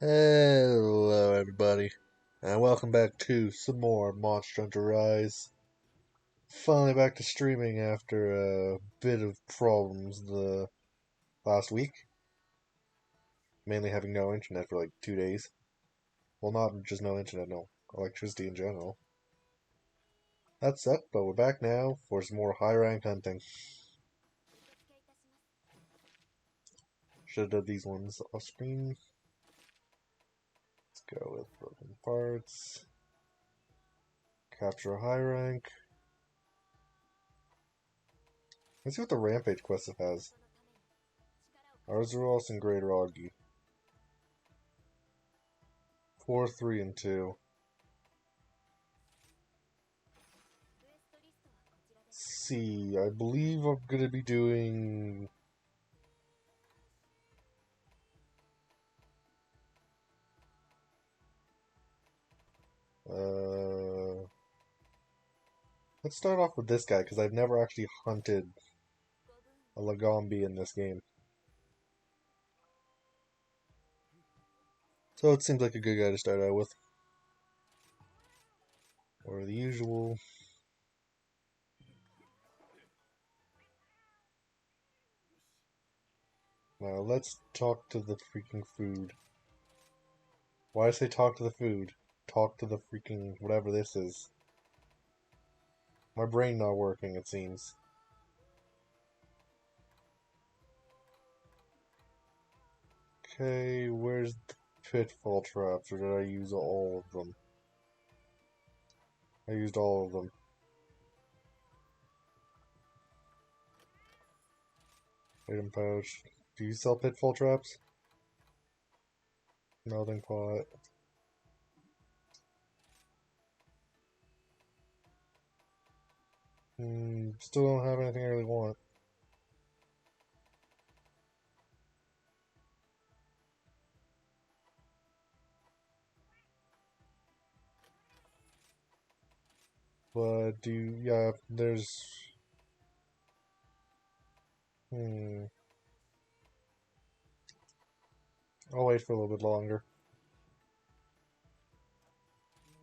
Hello, everybody, and welcome back to some more Monster Hunter Rise. Finally back to streaming after a bit of problems the last week, mainly having no internet for like 2 days. Well, not just no internet, no electricity in general. That sucked, but we're back now for some more high rank hunting. Should have done these ones off screen. Let's go with broken parts. Capture a high rank. Let's see what the Rampage quest has. Arzuros and Great Augie. 4, 3, and 2. See, I believe I'm gonna be doing. Let's start off with this guy because I've never actually hunted a Lagombi in this game. So it seems like a good guy to start out with. Or the usual. Now let's talk to the freaking food. Why I say talk to the food? Talk to the freaking whatever this is. My brain not working, it seems. Okay, where's the pitfall traps, or did I use all of them? I used all of them. Item pouch. Do you sell pitfall traps? Melting pot. Still don't have anything I really want. But yeah, there's... I'll wait for a little bit longer.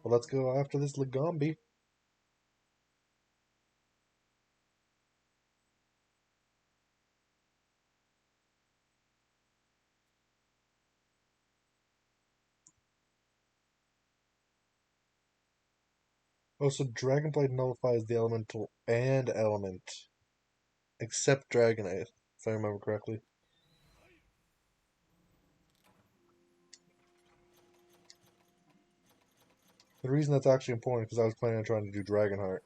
Well, let's go after this Lagombi. Oh, so Dragonblade nullifies the elemental and element. Except Dragonite, if I remember correctly. The reason that's actually important is because I was planning on trying to do Dragonheart.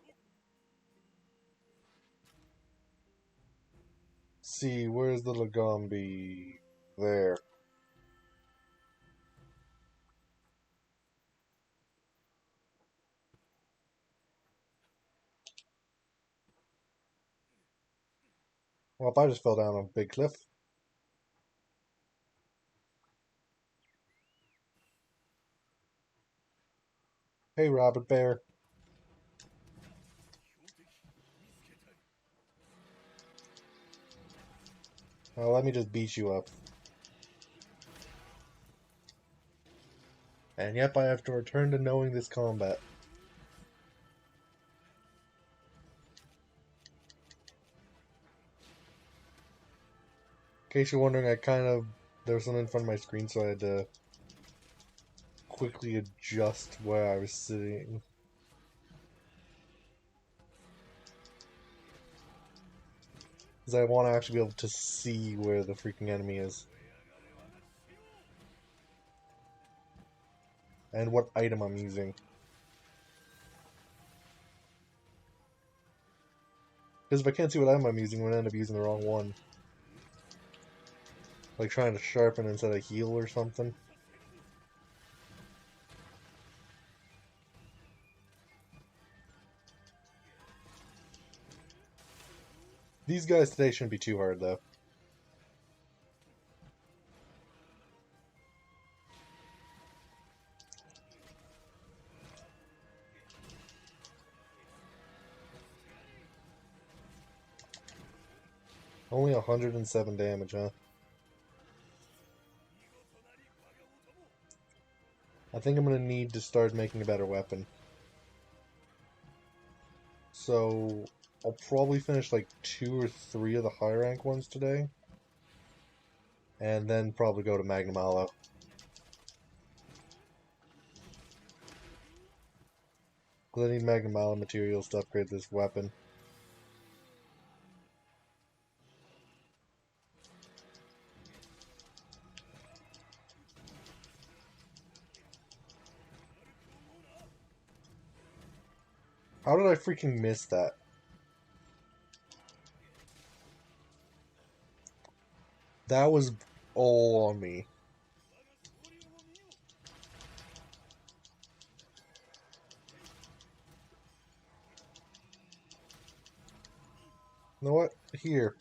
See, where's the Lagombi? There. Well, if I just fell down a big cliff. Hey, Rabbit Bear. Now let me just beat you up. And yep, I have to return to knowing this combat. In case you're wondering, there was something in front of my screen, so I had to quickly adjust where I was sitting. Because I want to actually be able to see where the freaking enemy is. And what item I'm using. Because if I can't see what item I'm using, I'm going to end up using the wrong one. Like trying to sharpen instead of heal or something. These guys today shouldn't be too hard, though. Only 107 damage, huh? I think I'm going to need to start making a better weapon. So I'll probably finish like 2 or 3 of the high rank ones today. And then probably go to Magnum Aloe. Because I need Magnum Aloe materials to upgrade this weapon. How did I freaking miss that? That was all on me. You know what? Here.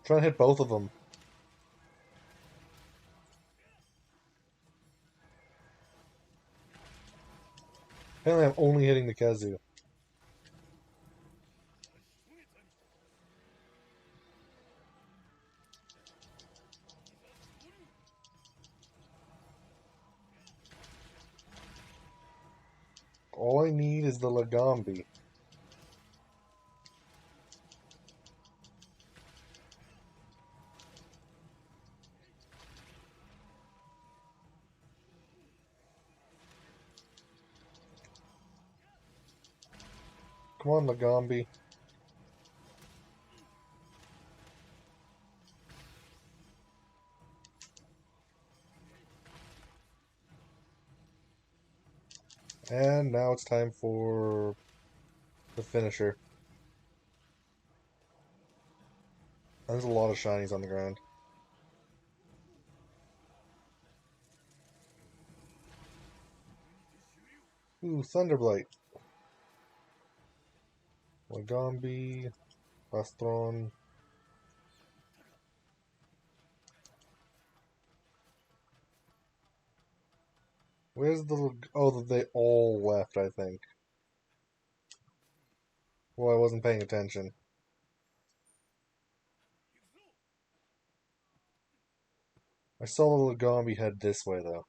Try and hit both of them. Apparently I'm only hitting the Kazoo. All I need is the Lagombi. Come on, Lagombi. And now it's time for the finisher. There's a lot of shinies on the ground. Ooh, Thunderblight. Lagombi. Bastron. Where's the... Oh, they all left, I think. Well, I wasn't paying attention. I saw the Lagombi head this way, though.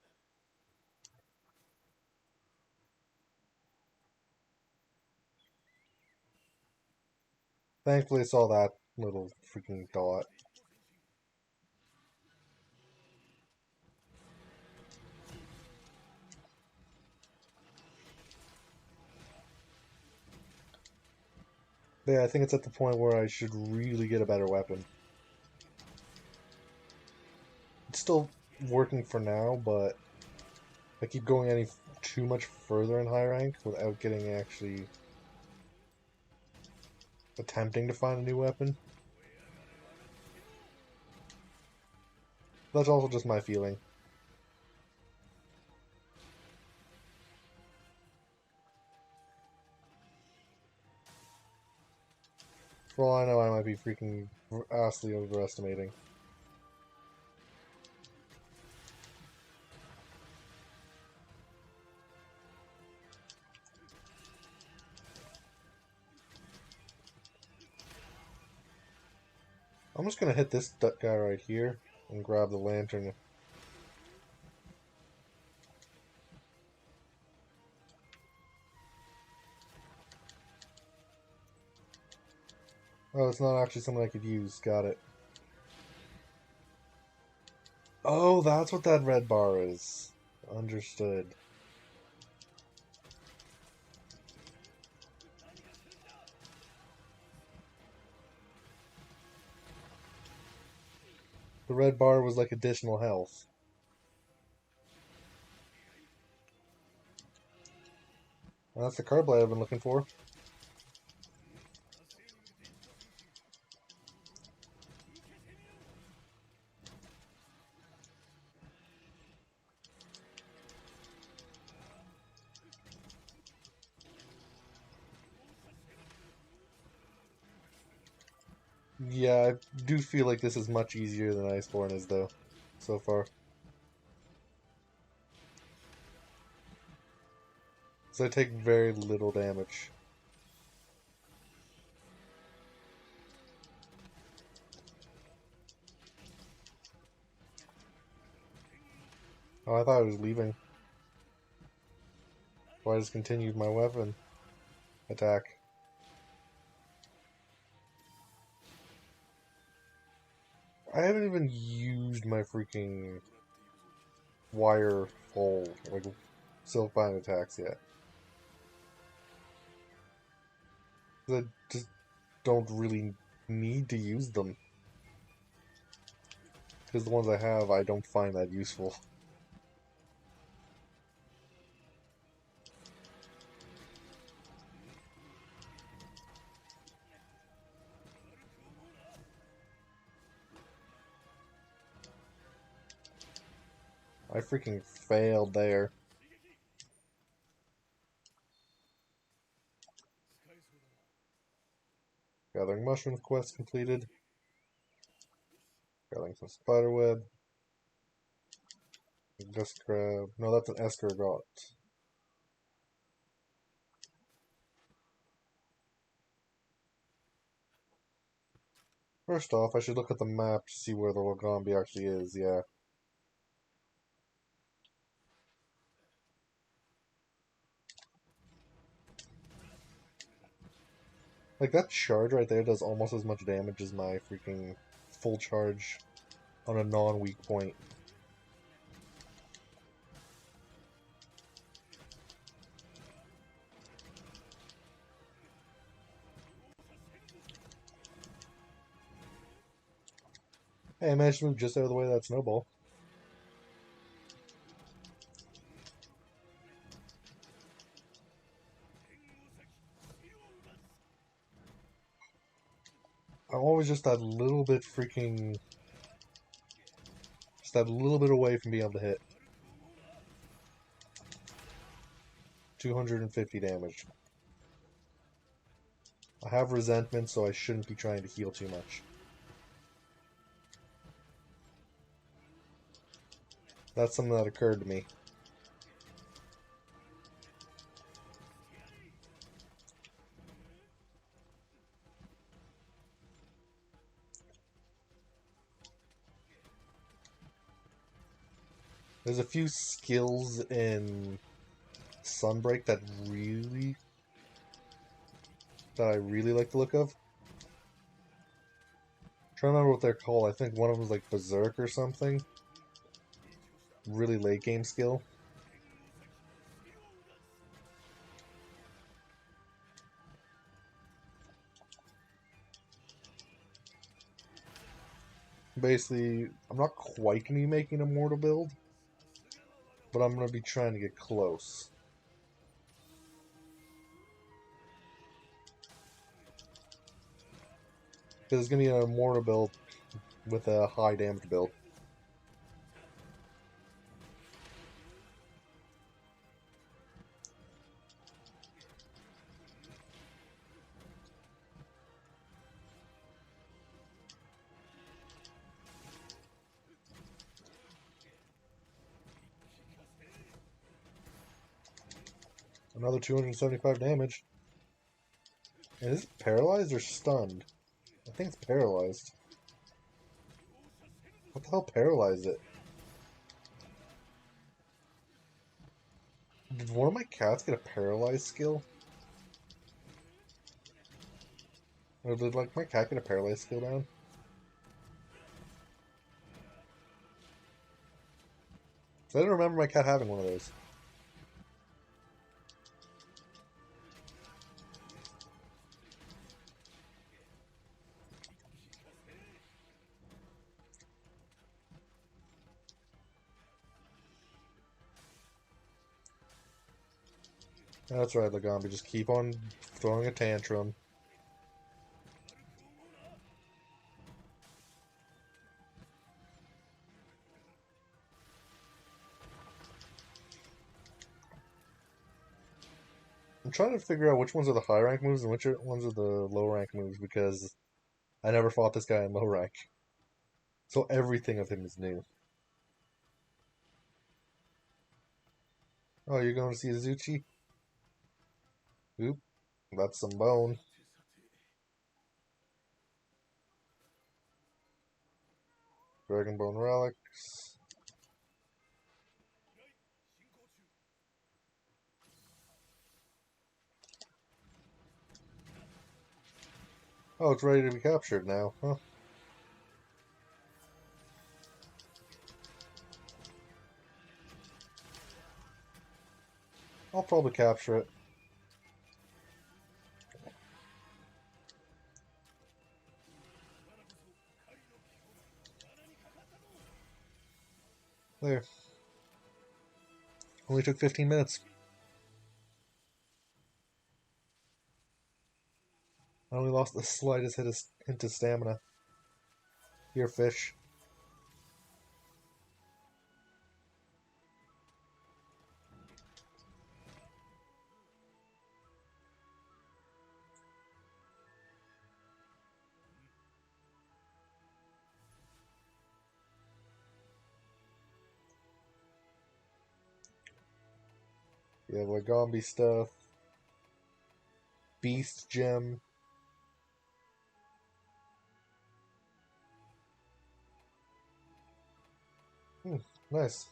Thankfully, I saw that little freaking dot. Yeah, I think it's at the point where I should really get a better weapon. It's still working for now, but I keep going any too much further in high rank without getting actually attempting to find a new weapon. That's also just my feeling. For all I know, I might be freaking vastly overestimating. I'm just gonna hit this guy right here and grab the lantern. Oh, it's not actually something I could use. Got it. Oh, that's what that red bar is. Understood. The red bar was like additional health. Well, that's the card blade I've been looking for. Yeah, I do feel like this is much easier than Iceborne is, though, so far. So I take very little damage. Oh, I thought I was leaving. So I just continued my weapon attack. I haven't even used my freaking wire fall, like silkbind attacks yet. I just don't really need to use them. Because the ones I have, I don't find that useful. I freaking failed there. Gathering mushrooms quest completed. Gathering some spiderweb. Dust crab. No, that's an escargot. First off, I should look at the map to see where the Lagombi actually is, yeah. Like, that charge right there does almost as much damage as my freaking full charge on a non-weak point. Hey, I managed to move just out of the way of that snowball. I'm always just that little bit freaking... Just that little bit away from being able to hit. 250 damage. I have resentment, so I shouldn't be trying to heal too much. That's something that occurred to me. There's a few skills in Sunbreak that I really like the look of. I'm trying to remember what they're called. I think one of them is like Berserk or something. Really late game skill. Basically, I'm not quite going to be making a mortal build, but I'm going to be trying to get close. Because it's going to be an immortal build with a high damage build. Another 275 damage. And is it paralyzed or stunned? I think it's paralyzed. What the hell paralyzed it? Did one of my cats get a paralyzed skill? Or did like my cat get a paralyzed skill down? I don't remember my cat having one of those. That's right, Lagombi. Just keep on throwing a tantrum. I'm trying to figure out which ones are the high rank moves and which ones are the low rank moves because I never fought this guy in low rank. So everything of him is new. Oh, you're going to see Azuchi? Oop, that's some bone. Dragon Bone Relics. Oh, it's ready to be captured now, huh? I'll probably capture it. There. Only took 15 minutes. I only lost the slightest hint of stamina. Here, fish. You have Lagombi stuff. Beast Gem. Nice.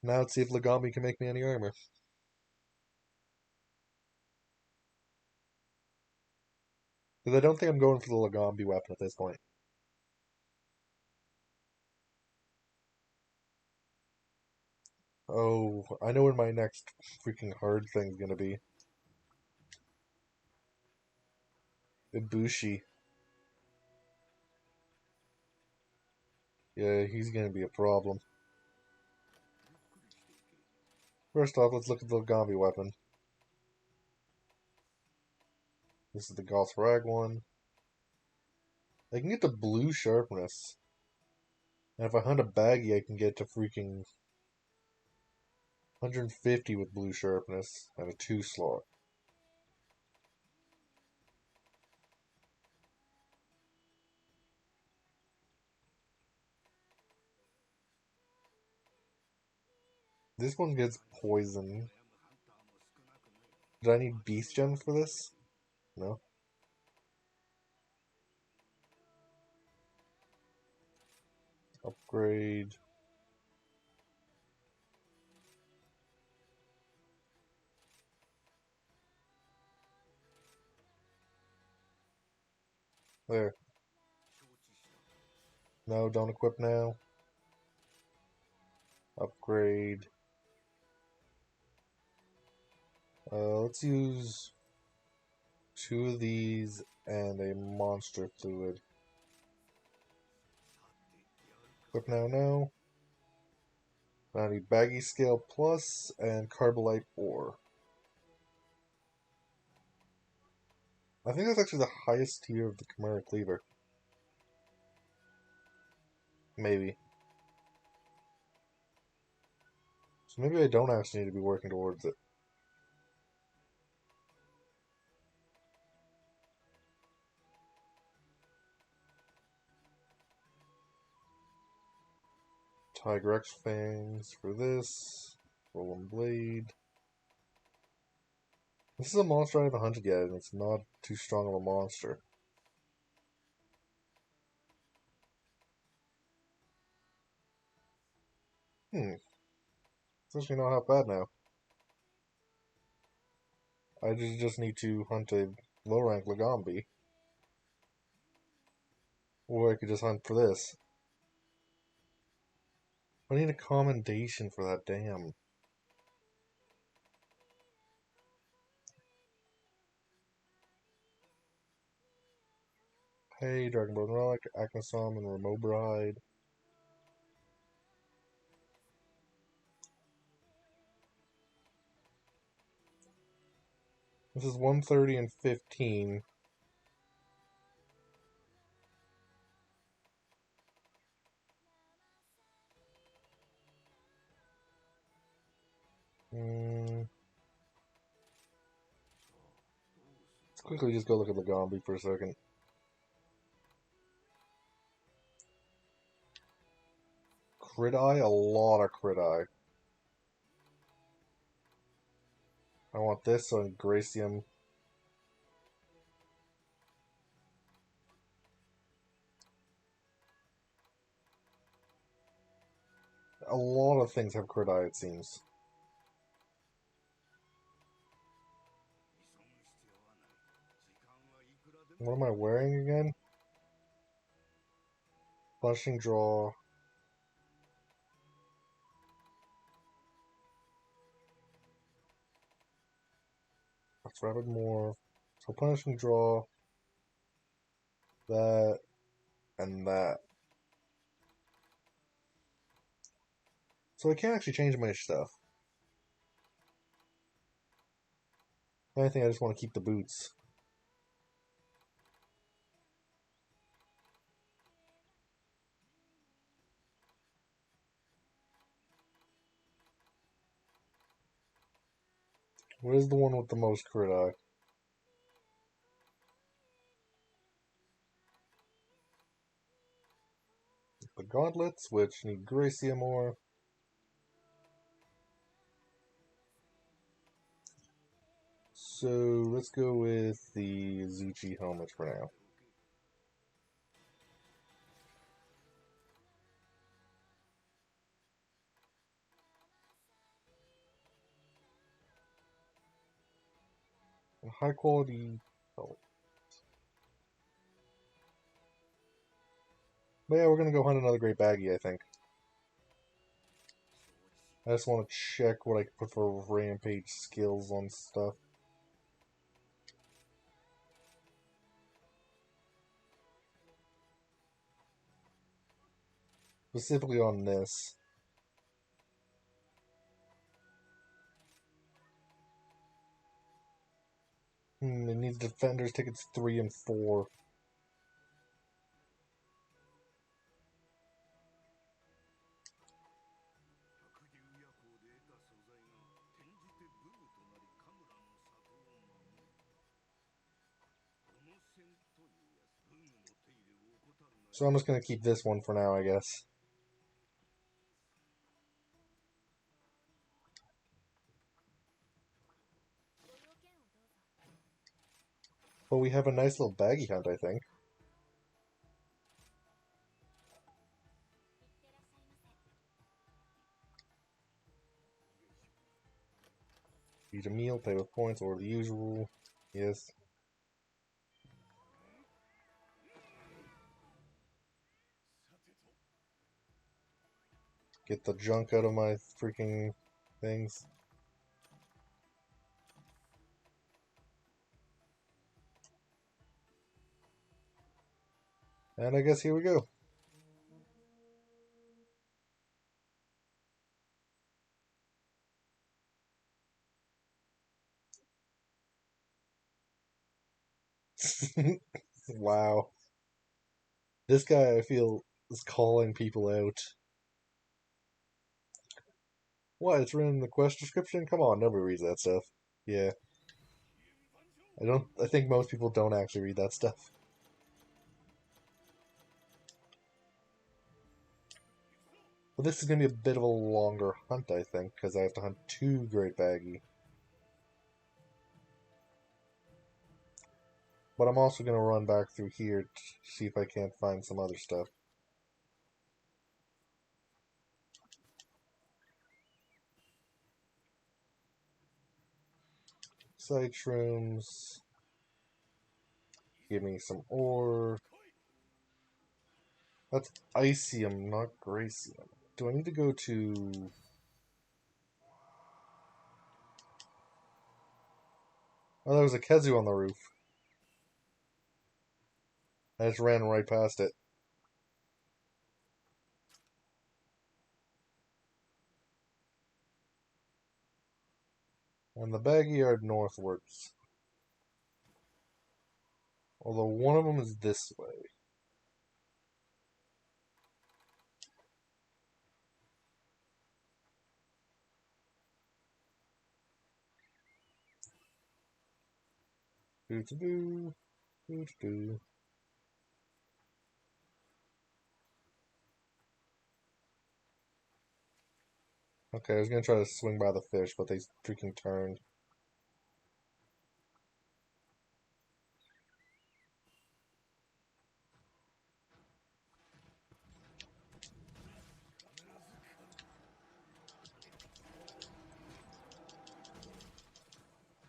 Now let's see if Lagombi can make me any armor. Because I don't think I'm going for the Lagombi weapon at this point. Oh, I know where my next freaking hard thing's gonna be. Ibushi. Yeah, he's gonna be a problem. First off, let's look at the Lagombi weapon. This is the Goth Rag one. I can get the blue sharpness. And if I hunt a baggy, I can get to freaking 150 with blue sharpness and a 2 slot. This one gets poison. Did I need beast gems for this? No. Upgrade. There. No, don't equip now. Upgrade. Let's use 2 of these and a monster fluid. Equip now, no. I need baggy scale plus and carbolite ore. I think that's actually the highest tier of the Chimera Cleaver. Maybe. So maybe I don't actually need to be working towards it. Tiger X Fangs for this. Rolling Blade. This is a monster I haven't hunted yet, and it's not too strong of a monster. It's actually not half bad now. I just need to hunt a low rank Lagombi. Or I could just hunt for this. I need a commendation for that, damn. Hey, Dragonbone Relic, Acnosom, and Remobride. This is 130 and 15. Let's quickly just go look at Lagombi for a second. crit eye? A lot of crit eye. I want this on Gracium. A lot of things have crit eye, it seems. What am I wearing again? Punishing Draw. That's Rapid Morph. So Punishing Draw. That. And that. So I can't actually change my stuff. I think I just want to keep the boots. What is the one with the most crit eye? The gauntlets, which need Gracia more. So let's go with the Zuchi helmet for now. And high quality helmet. But yeah, we're gonna go hunt another great baggie, I think. I just want to check what I can put for rampage skills on stuff. Specifically on this. It needs defenders tickets 3 and 4. So I'm just gonna keep this one for now, I guess. But we have a nice little baggy hunt, I think. Eat a meal, pay with points, or the usual. Yes. Get the junk out of my freaking things. And I guess here we go. Wow. This guy, I feel, is calling people out. What? It's written in the quest description? Come on, nobody reads that stuff. Yeah. I think most people don't actually read that stuff. But this is going to be a bit of a longer hunt, I think, because I have to hunt 2 great baggy. But I'm also going to run back through here to see if I can't find some other stuff. Side shrooms. Give me some ore. That's Icium, not Gracium. Do I need to go to... Oh, there was a Kezu on the roof. I just ran right past it. And the baggy are northwards. Although one of them is this way. Doo-doo-doo. Doo-doo-doo. Okay, I was gonna try to swing by the fish, but they freaking turned.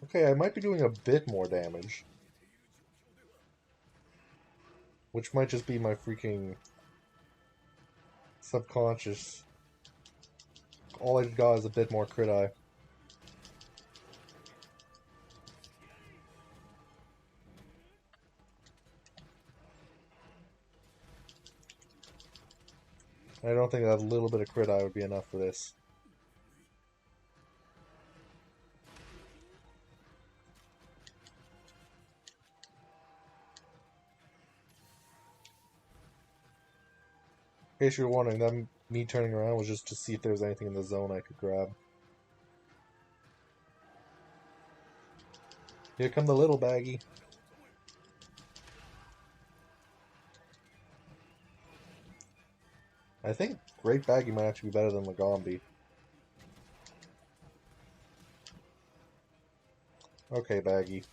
Okay, I might be doing a bit more damage, which might just be my freaking subconscious. All I got is a bit more crit eye. I don't think that little bit of crit eye would be enough for this. In case you're wondering, that me turning around was just to see if there was anything in the zone I could grab. Here come the little baggy. I think Great Baggy might actually be better than Lagombi. Okay, Baggy.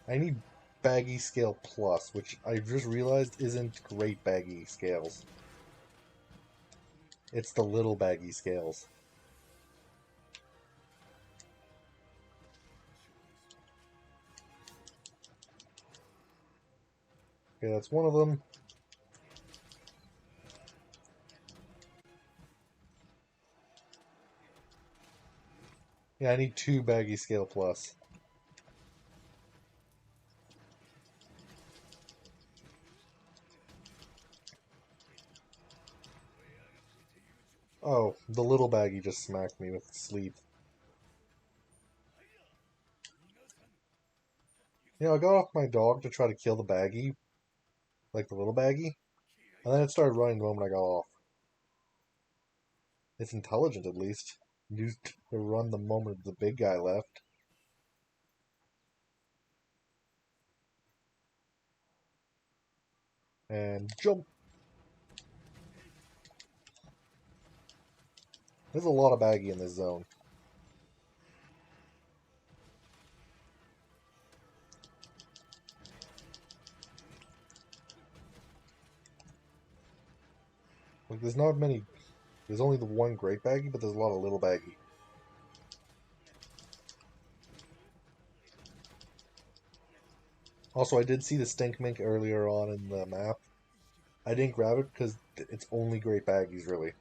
I need Baggy Scale Plus, which I just realized isn't Great Baggy Scales. It's the little Baggy Scales. Okay, that's one of them. Yeah, I need 2 Baggy Scale Plus. Oh, the little Baggy just smacked me with sleep. You know, I got off my dog to try to kill the Baggy, like the little Baggy, and then it started running the moment I got off. It's intelligent, at least. Used to run the moment the big guy left. And jump! There's a lot of Baggy in this zone. Like, there's not many. There's only the one Great Baggy, but there's a lot of little Baggy. Also, I did see the Stink Mink earlier on in the map. I didn't grab it because it's only Great Baggies, really.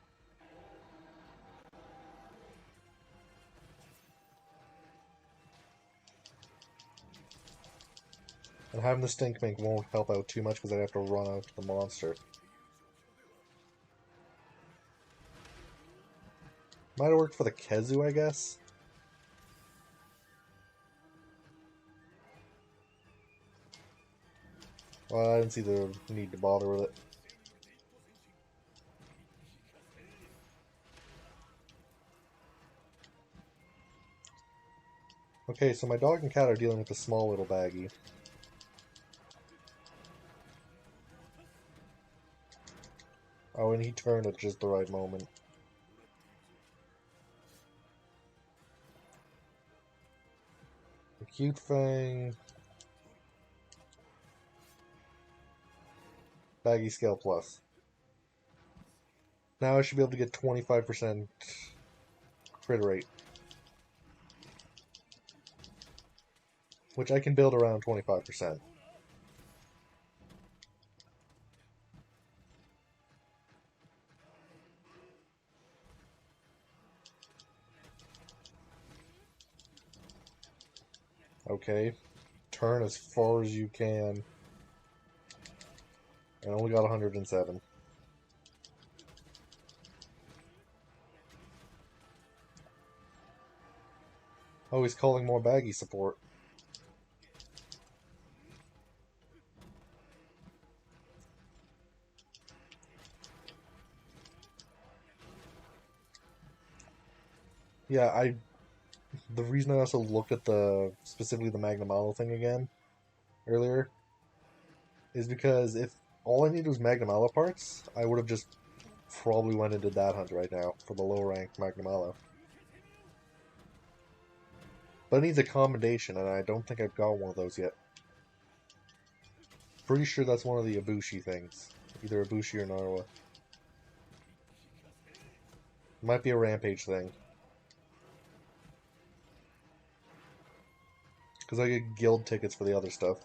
And having the Stink Mink won't help out too much because I'd have to run out to the monster. Might have worked for the Kezu, I guess. Well, I didn't see the need to bother with it. Okay, so my dog and cat are dealing with the small little Baggy. Oh, and he turned at just the right moment. The cute thing. Baggy Scale Plus. Now I should be able to get 25% crit rate. Which I can build around 25%. Okay. Turn as far as you can. I only got 107. Oh, he's calling more Baggy support. Yeah, the reason I also looked at specifically the Magna Model thing again earlier is because if all I needed was Magnamalo parts, I would have just probably went and did that hunt right now for the low rank Magnamalo. But it needs a combination, and I don't think I've got one of those yet. Pretty sure that's one of the Ibushi things. Either Ibushi or Narwa. Might be a Rampage thing. Because I get guild tickets for the other stuff.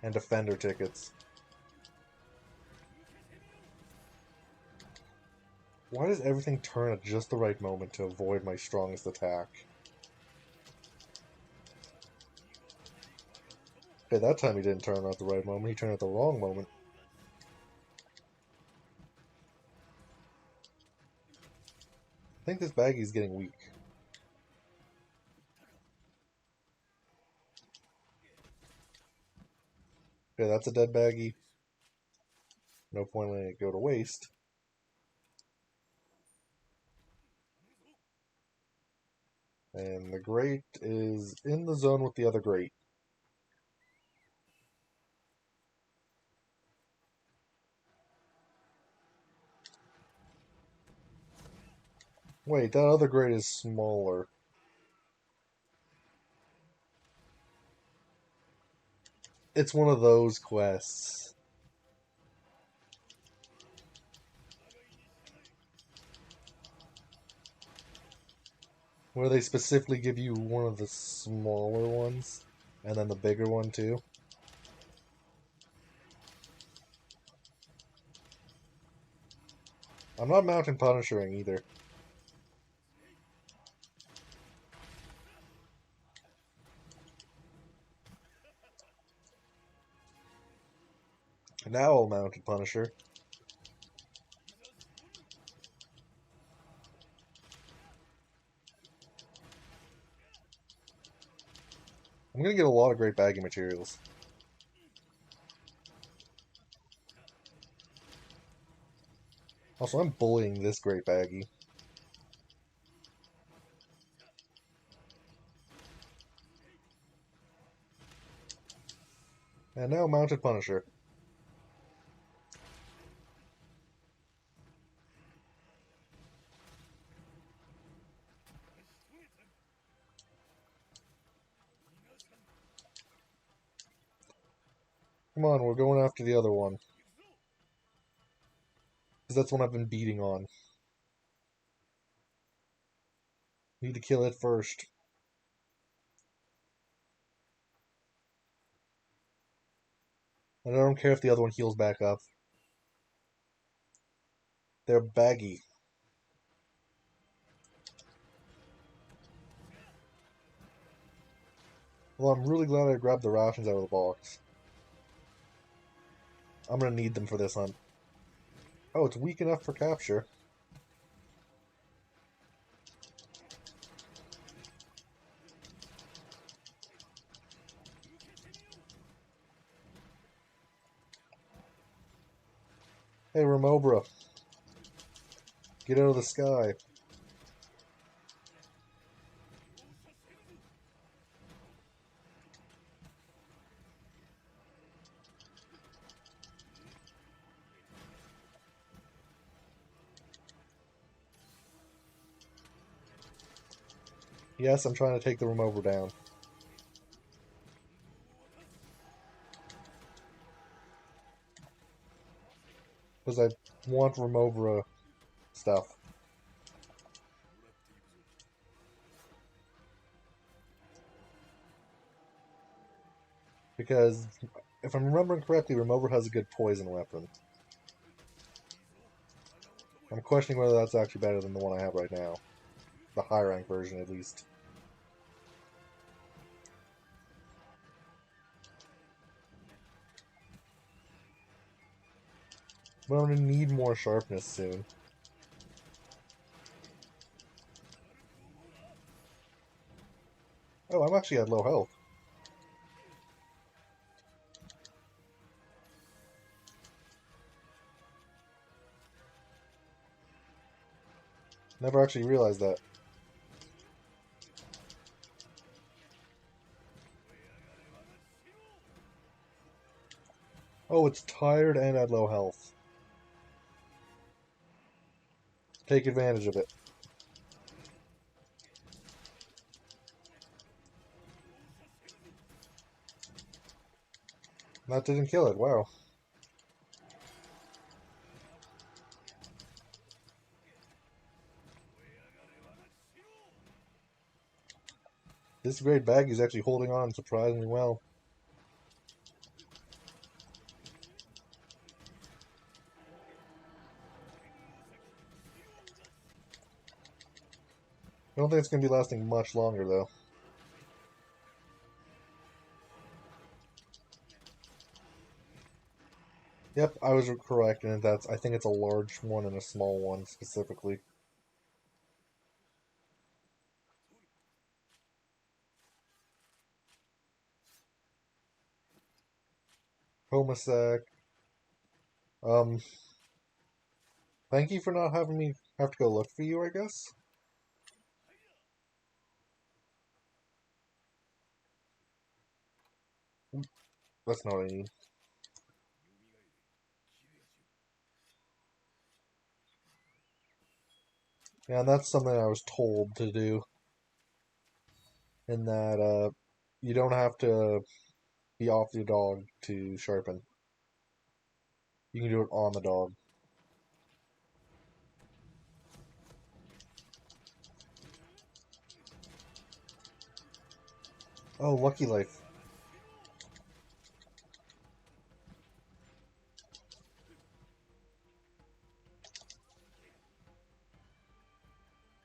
And Defender tickets. Why does everything turn at just the right moment to avoid my strongest attack? Okay, that time he didn't turn at the right moment, he turned at the wrong moment. I think this baggie's getting weak. Okay, that's a dead baggie. No point letting it go to waste. And the Great is in the zone with the other Great. Wait, that other Great is smaller. It's one of those quests. Where they specifically give you one of the smaller ones, and then the bigger one too. I'm not Mountain Punishering either. Now I'll Mountain Punisher. I'm gonna get a lot of great bagging materials. Also, I'm bullying this great baggie. And now Mounted Punisher. Come on, we're going after the other one. Because that's one I've been beating on. Need to kill it first. And I don't care if the other one heals back up. They're baggy. Well, I'm really glad I grabbed the rations out of the box. I'm gonna need them for this hunt. Oh, it's weak enough for capture. Hey, Remobra. Get out of the sky. Yes, I'm trying to take the Remobra down. Because I want Remobra stuff. Because, if I'm remembering correctly, Remobra has a good poison weapon. I'm questioning whether that's actually better than the one I have right now. The high rank version, at least. But I'm gonna need more sharpness soon. Oh, I'm actually at low health. Never actually realized that. Oh, it's tired and at low health. Take advantage of it. That didn't kill it, wow. This great bag is actually holding on surprisingly well. I don't think it's going to be lasting much longer, though. Yep, I was correct, and I think it's a large one and a small one, specifically. Homosac. Um, Thank you for not having me have to go look for you, I guess? That's not what I need. Yeah, and that's something I was told to do, in that, you don't have to be off your dog to sharpen. You can do it on the dog. Oh, Lucky Life.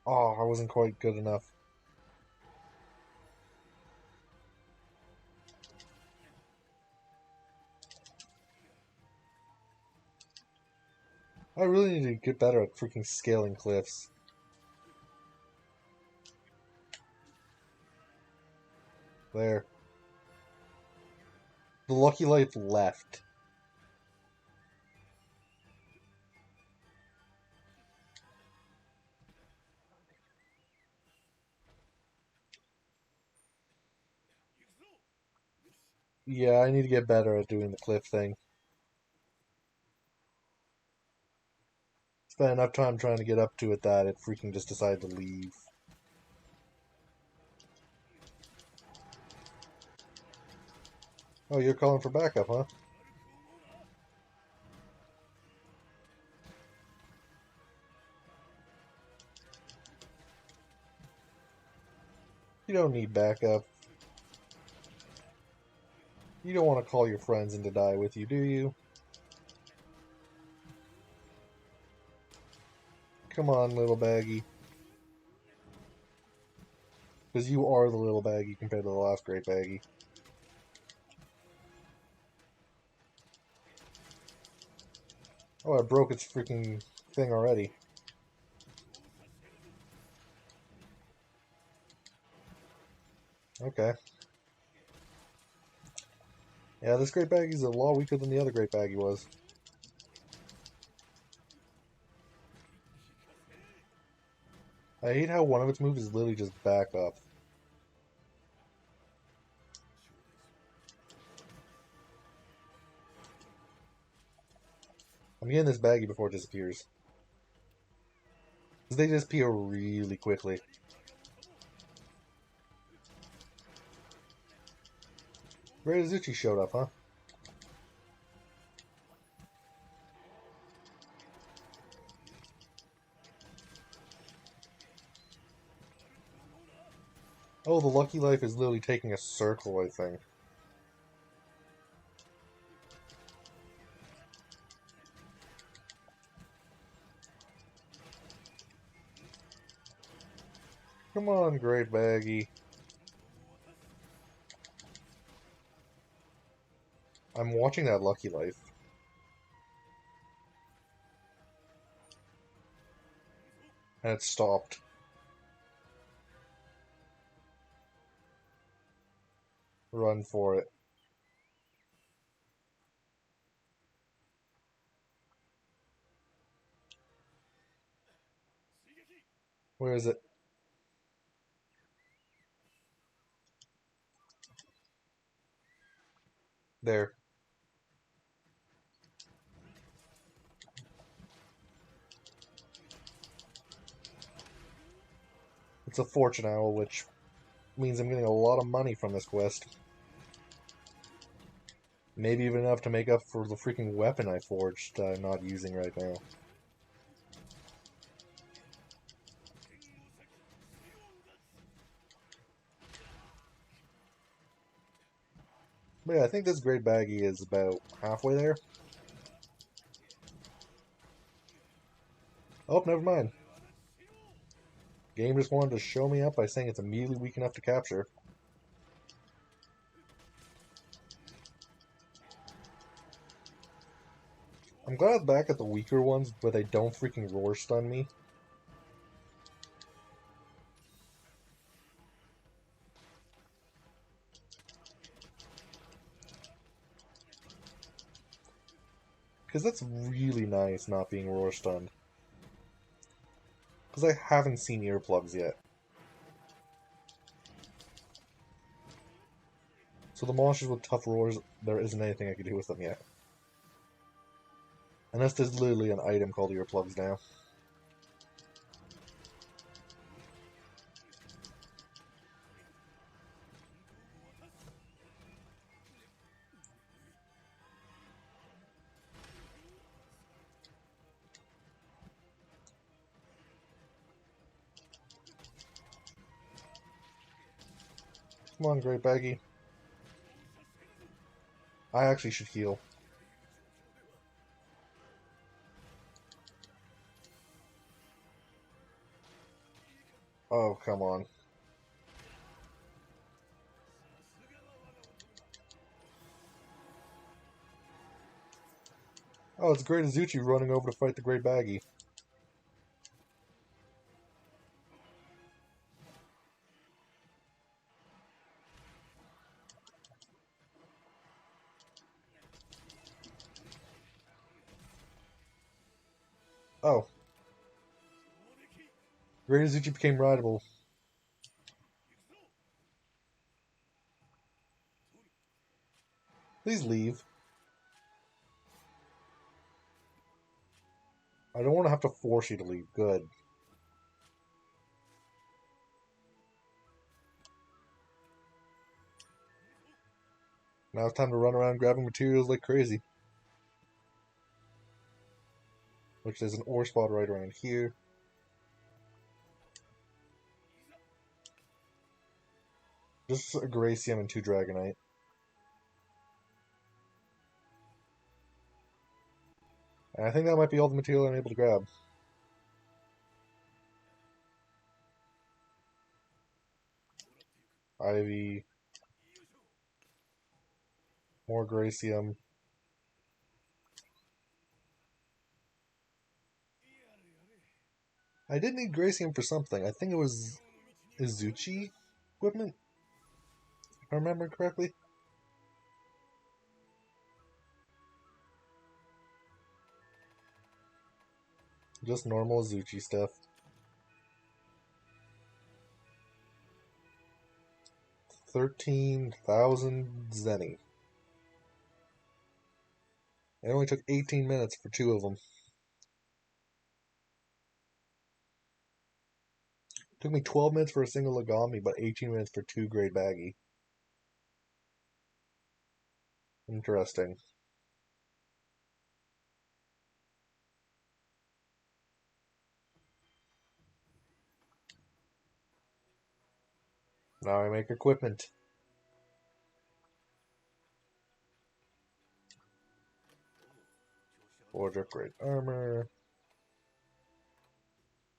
Oh, I wasn't quite good enough. I really need to get better at freaking scaling cliffs. There. The Lucky Life left. Yeah, I need to get better at doing the cliff thing. Spent enough time trying to get up to it that it freaking just decided to leave. Oh, you're calling for backup, huh? You don't need backup. You don't want to call your friends in to die with you, do you? Come on, little baggy. Because you are the little baggy compared to the last great baggy. Oh, I broke its freaking thing already. Okay. Yeah, this great baggy's a lot weaker than the other great baggy was. I hate how one of its moves is literally just back up. I'm getting this baggy before it disappears. Because they disappear really quickly. Great Azuchi showed up, huh? Oh, the Lucky Life is literally taking a circle, I think. Come on, Great Baggy. I'm watching that Lucky Life. And it stopped. Run for it. Where is it? There. It's a fortune owl, which means I'm getting a lot of money from this quest. Maybe even enough to make up for the freaking weapon I forged that I'm not using right now. But yeah, I think this Great Baggy is about halfway there. Oh, never mind. Game just wanted to show me up by saying it's immediately weak enough to capture. I'm glad back at the weaker ones, but they don't freaking roar stun me. Because that's really nice not being roar stunned. Because I haven't seen earplugs yet. So the monsters with tough roars, there isn't anything I can do with them yet. Unless there's literally an item called earplugs now. Come on, Great Baggy. I actually should heal. Oh, come on. Oh, it's Great Azuchi running over to fight the Great Baggy. Oh. Great Azuchi became rideable. Please leave. I don't want to have to force you to leave. Good. Now it's time to run around grabbing materials like crazy. Which there's an ore spot right around here. Just a Gracium and 2 Dragonite. And I think that might be all the material I'm able to grab. Ivy. More Gracium. I did need Gracium for something. I think it was Izuchi equipment, if I remember correctly. Just normal Izuchi stuff. 13,000 Zenny. It only took 18 minutes for 2 of them. It took me 12 minutes for a single Lagombi, but 18 minutes for 2 Great Baggy. Interesting. Now I make equipment. Forge upgrade armor.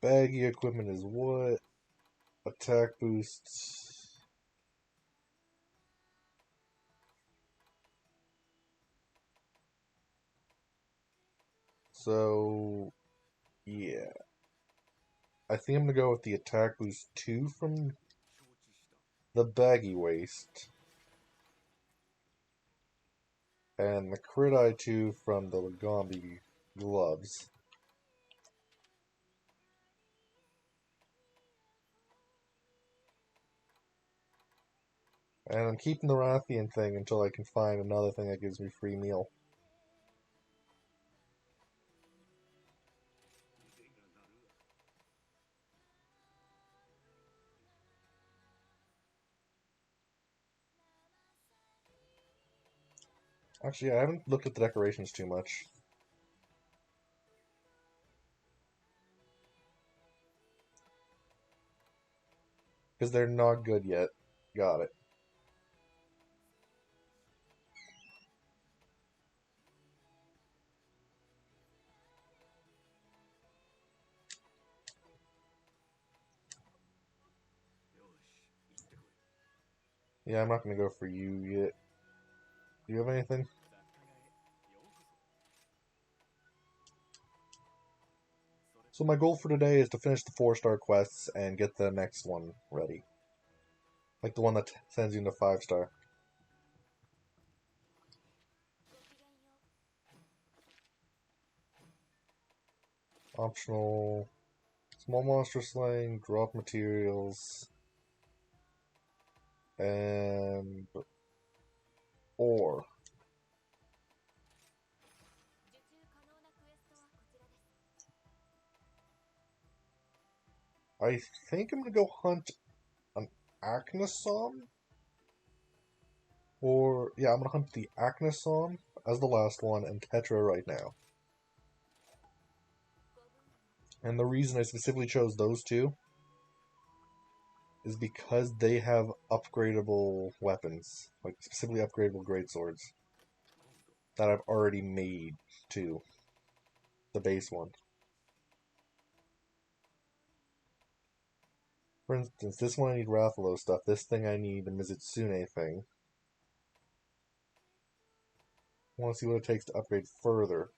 Baggy equipment is what? Attack boosts. So, yeah. I think I'm going to go with the attack boost 2 from the Baggy Waist. And the crit eye 2 from the Lagombi gloves. And I'm keeping the Rathian thing until I can find another thing that gives me free meal. Actually, I haven't looked at the decorations too much. Because they're not good yet. Got it. Yeah, I'm not going to go for you yet. Do you have anything? So my goal for today is to finish the 4-star quests and get the next one ready. Like the one that sends you into 5-star. Optional small monster slaying, drop materials, and ore. I think I'm gonna go hunt an Acnosom? Or, yeah, I'm gonna hunt the Acnosom as the last one and Tetra right now. And the reason I specifically chose those two is because they have upgradable weapons, like specifically upgradable greatswords that I've already made too. The base one. For instance, this one I need Rathalos stuff. This thing I need the Mizutsune thing. I want to see what it takes to upgrade further.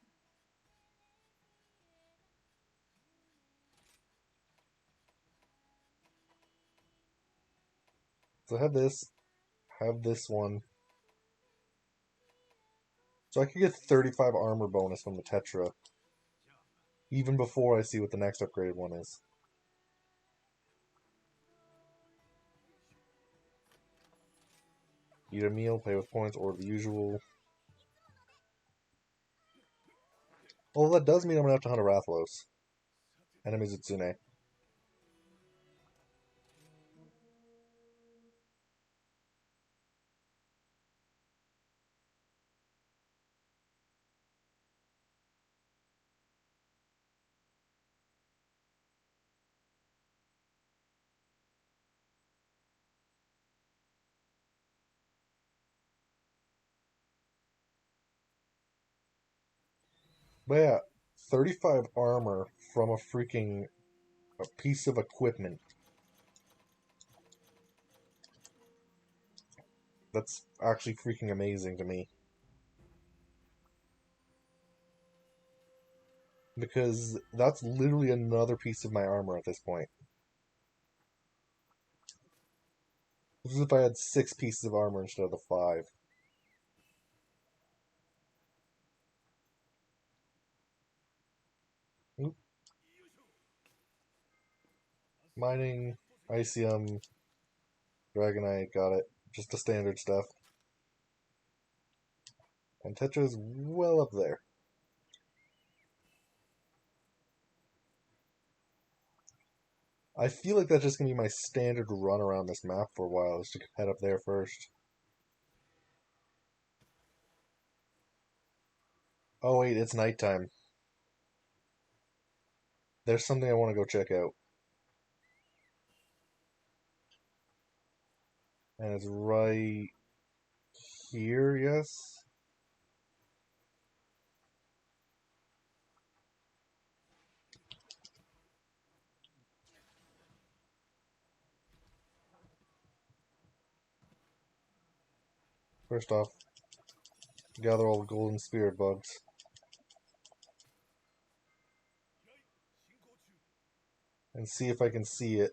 So I have this one. So I could get 35 armor bonus from the Tetra, even before I see what the next upgraded one is. Eat a meal, pay with points, or the usual. Well, that does mean I'm gonna have to hunt a Rathalos. And a Mizutsune. But yeah, 35 armor from a piece of equipment. That's actually freaking amazing to me. Because that's literally another piece of my armor at this point. This is if I had 6 pieces of armor instead of the 5. Oop. Mining, Icium, Dragonite, got it. Just the standard stuff. And Tetra's well up there. I feel like that's just going to be my standard run around this map for a while, is to head up there first. Oh wait, it's nighttime. There's something I want to go check out. And it's right here, yes? First off, gather all the golden spirit bugs. And see if I can see it.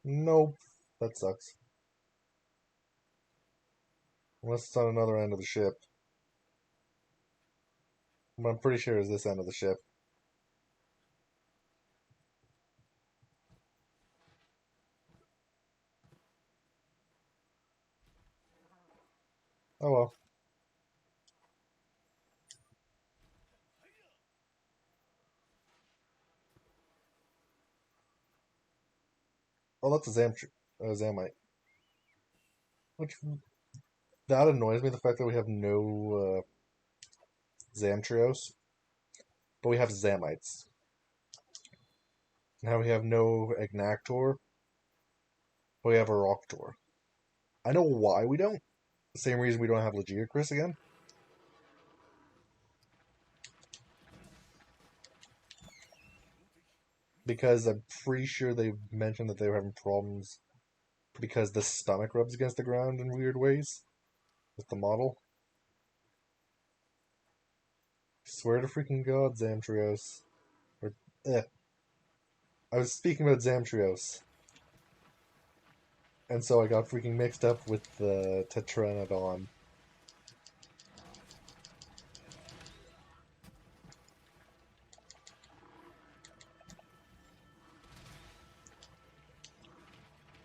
Nope. That sucks. Unless it's on another end of the ship. I'm pretty sure it's this end of the ship. Oh well. Oh, that's a Zamite. Which, that annoys me, the fact that we have no Zamtrios, but we have Zamites. Now we have no Agnactor, but we have a Roctor. I know why we don't. The same reason we don't have Legiacris again. Because I'm pretty sure they mentioned that they were having problems because the stomach rubs against the ground in weird ways with the model. Swear to freaking God, Zamtrios. Or, I was speaking about Zamtrios. And so I got freaking mixed up with the Tetranodon.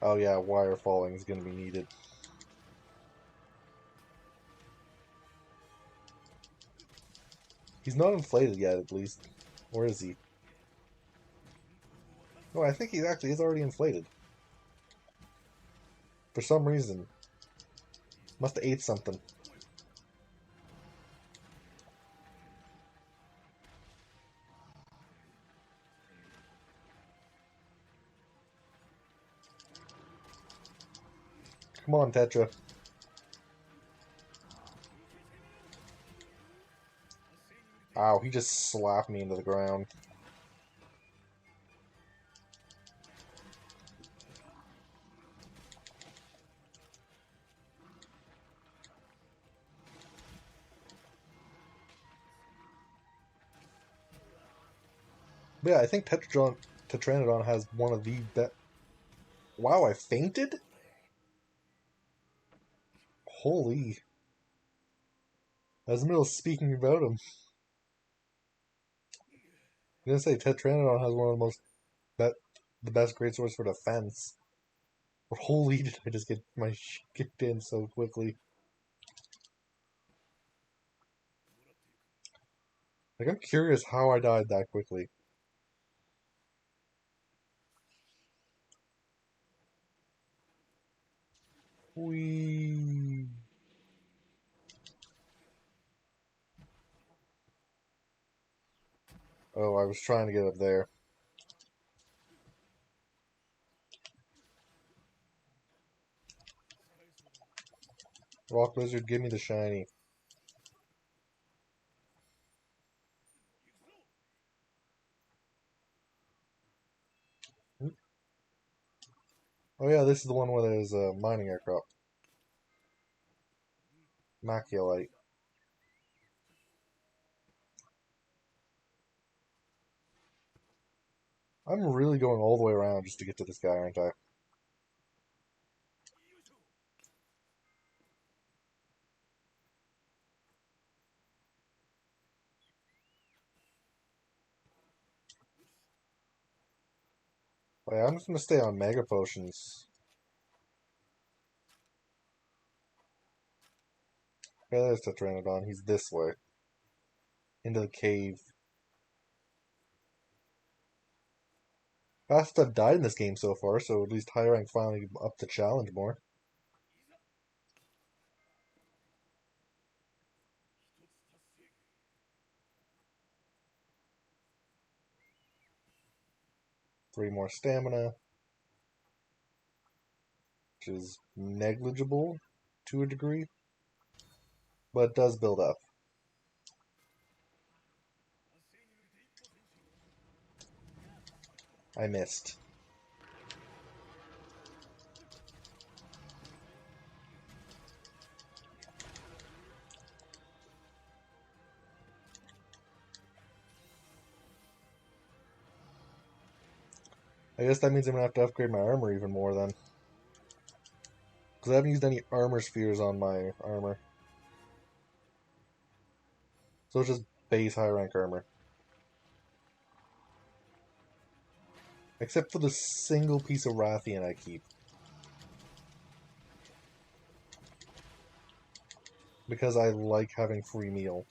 Oh yeah, wire falling is going to be needed. He's not inflated yet, at least. Or is he? No, I think he actually is already inflated. For some reason. Must have ate something. Come on, Tetra. Ow, he just slapped me into the ground. But yeah, I think Tetranodon has one of the best... Wow, I fainted? Holy. I was in the middle of speaking about him. I'm gonna say Tetranodon has one of the best great swords for defense. But holy, did I just get my shit kicked in so quickly. Like, I'm curious how I died that quickly. Whee. Oh, I was trying to get up there. Rock Lizard, give me the shiny. Oh yeah, this is the one where there's a mining aircraft. Maculite. I'm really going all the way around just to get to this guy, aren't I? Oh, yeah, I'm just gonna stay on Mega Potions. Yeah, there's Tetranodon. He's this way. Into the cave. Fast I've died in this game so far, so at least high rank finally up the challenge more. Three more stamina, which is negligible to a degree, but it does build up. I missed. I guess that means I'm gonna have to upgrade my armor even more then. Because I haven't used any armor spheres on my armor. So it's just base high rank armor. Except for the single piece of Rathian I keep. Because I like having free meal.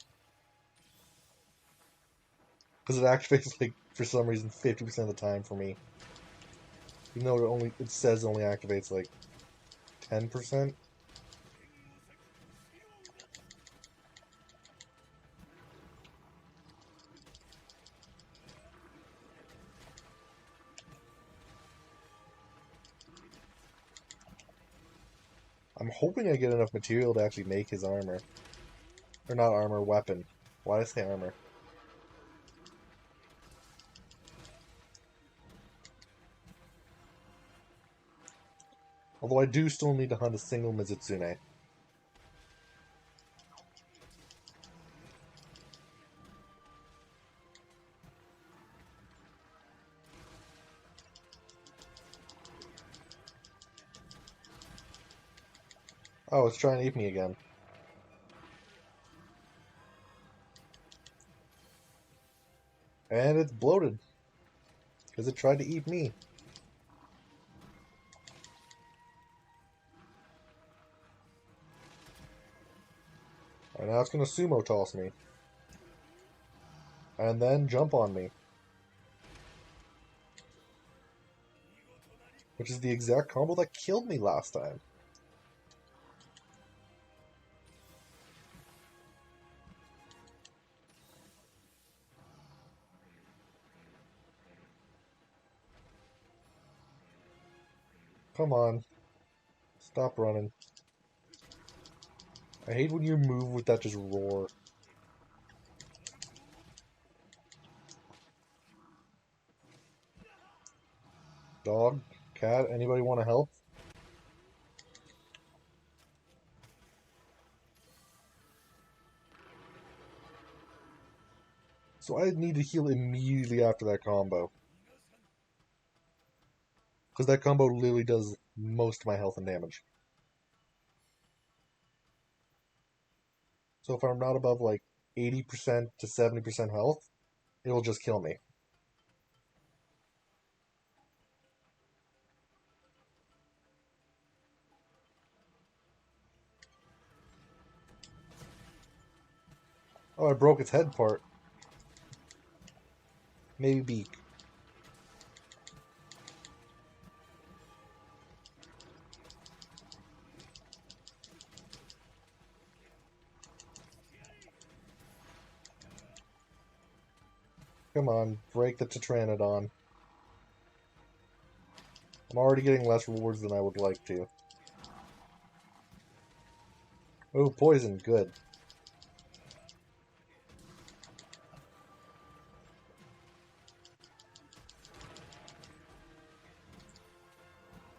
Because it activates, like, for some reason, 50% of the time for me. Even though it says it only activates like 10%. I'm hoping I get enough material to actually make his armor. Or not armor, weapon. Why did I say armor? Although I do still need to hunt a single Mizutsune. Oh, it's trying to eat me again. And it's bloated. Because it tried to eat me. And now it's going to sumo toss me. And then jump on me. Which is the exact combo that killed me last time. Come on. Stop running. I hate when you move with that just roar. Dog? Cat? Anybody want to help? So I need to heal immediately after that combo. Because that combo literally does most of my health and damage. So if I'm not above like 80% to 70% health, it'll just kill me. Oh, I broke its head part. Maybe beak. Come on, break the Tetranodon. I'm already getting less rewards than I would like to. Oh, poison, good.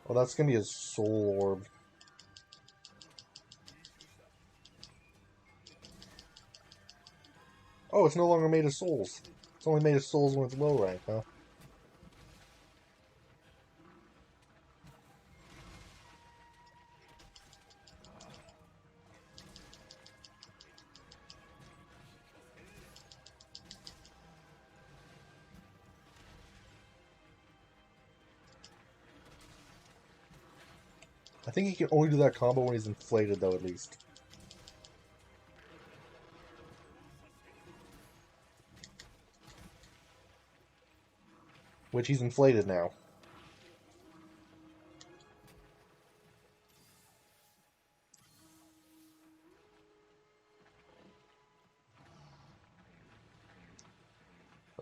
Well, that's gonna be a soul orb. Oh, it's no longer made of souls. It's only made of souls when it's low rank, huh? I think he can only do that combo when he's inflated, though, at least. Which he's inflated now.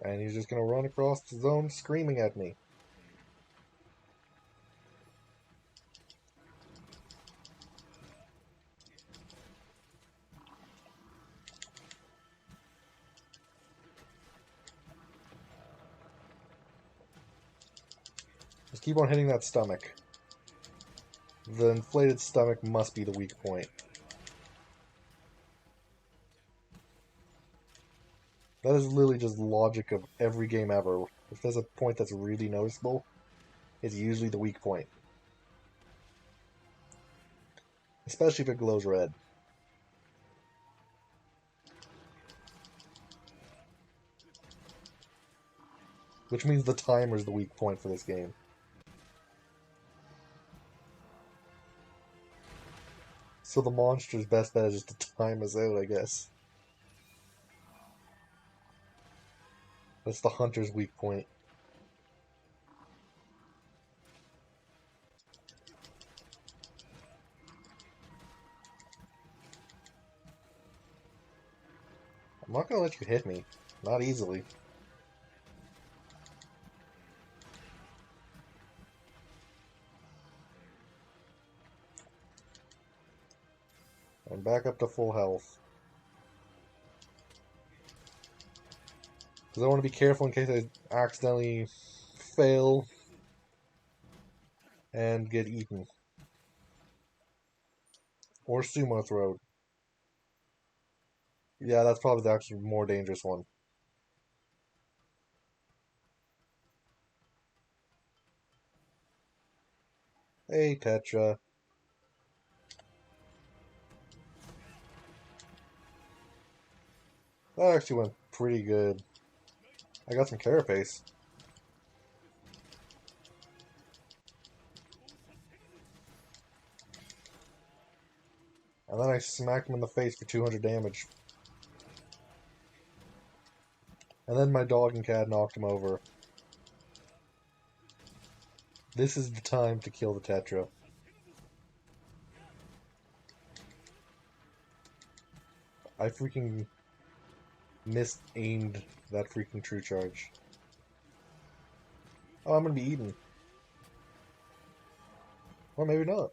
And he's just gonna run across the zone screaming at me. Just keep on hitting that stomach. The inflated stomach must be the weak point. That is literally just logic of every game ever. If there's a point that's really noticeable, it's usually the weak point. Especially if it glows red. Which means the timer's the weak point for this game. So the monster's best bet is just to time us out, I guess. That's the hunter's weak point. I'm not gonna let you hit me. Not easily. I'm back up to full health. Because I want to be careful in case I accidentally fail and get eaten. Or sumo throat. Yeah, that's probably the actually more dangerous one. Hey, Tetra. That actually went pretty good. I got some carapace. And then I smacked him in the face for 200 damage. And then my dog and cat knocked him over. This is the time to kill the Tetra. I freaking misaimed that freaking true charge. Oh, I'm gonna be eaten. Or maybe not.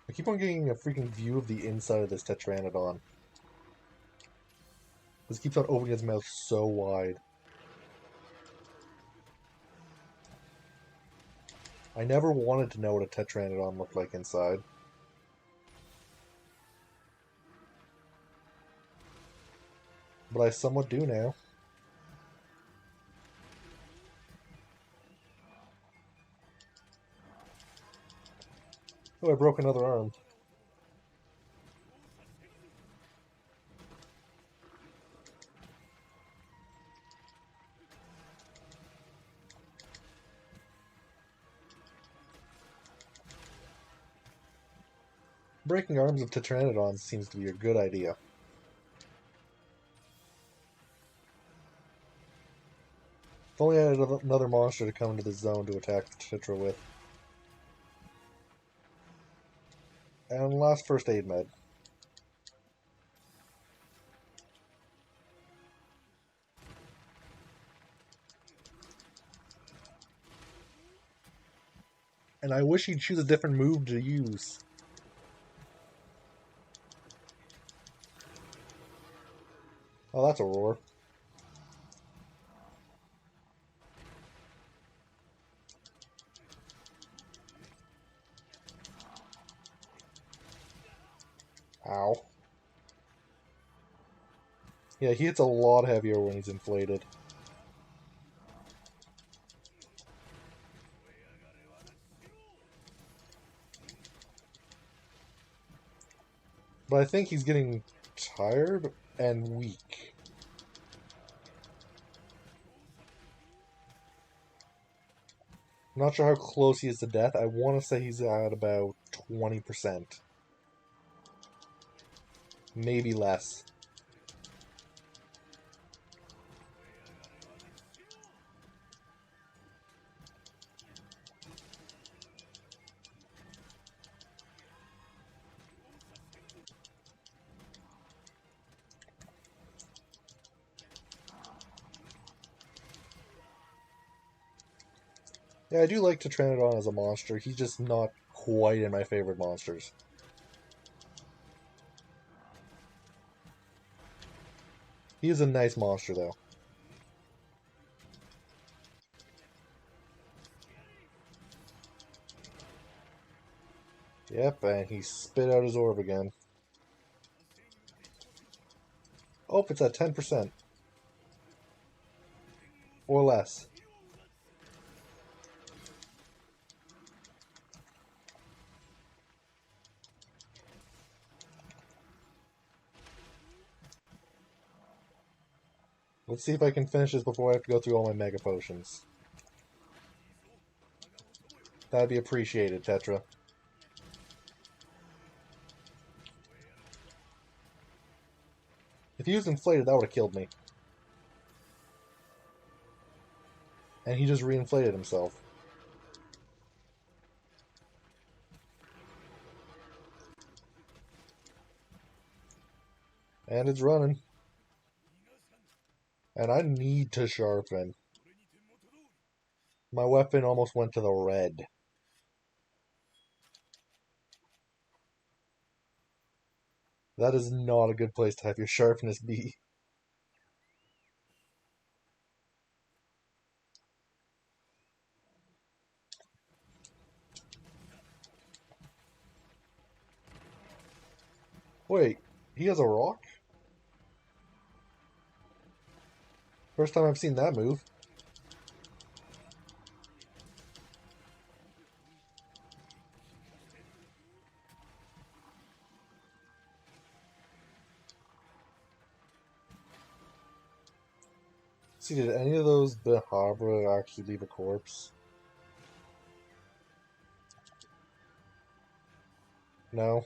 I keep on getting a freaking view of the inside of this Tetranodon. This keeps on opening its mouth so wide. I never wanted to know what a Tetranodon looked like inside. But I somewhat do now. Oh, I broke another arm. Breaking arms of Tetranodons seems to be a good idea. If only I had another monster to come into the zone to attack the Tetra with. And last first aid med. And I wish he'd choose a different move to use. Oh, that's a roar. Ow. Yeah, he hits a lot heavier when he's inflated. But I think he's getting tired and weak. I'm not sure how close he is to death. I want to say he's at about 20%. Maybe less. Yeah, I do like Tetranodon as a monster. He's just not quite in my favorite monsters. He is a nice monster, though. Yep, and he spit out his orb again. Oh, it's at 10%. Or less. Let's see if I can finish this before I have to go through all my Mega Potions. That'd be appreciated, Tetra. If he was inflated, that would have killed me. And he just reinflated himself. And it's running. And I need to sharpen. My weapon almost went to the red. That is not a good place to have your sharpness be. Wait, he has a rock? First time I've seen that move. See, did any of those Behabra actually leave a corpse? No.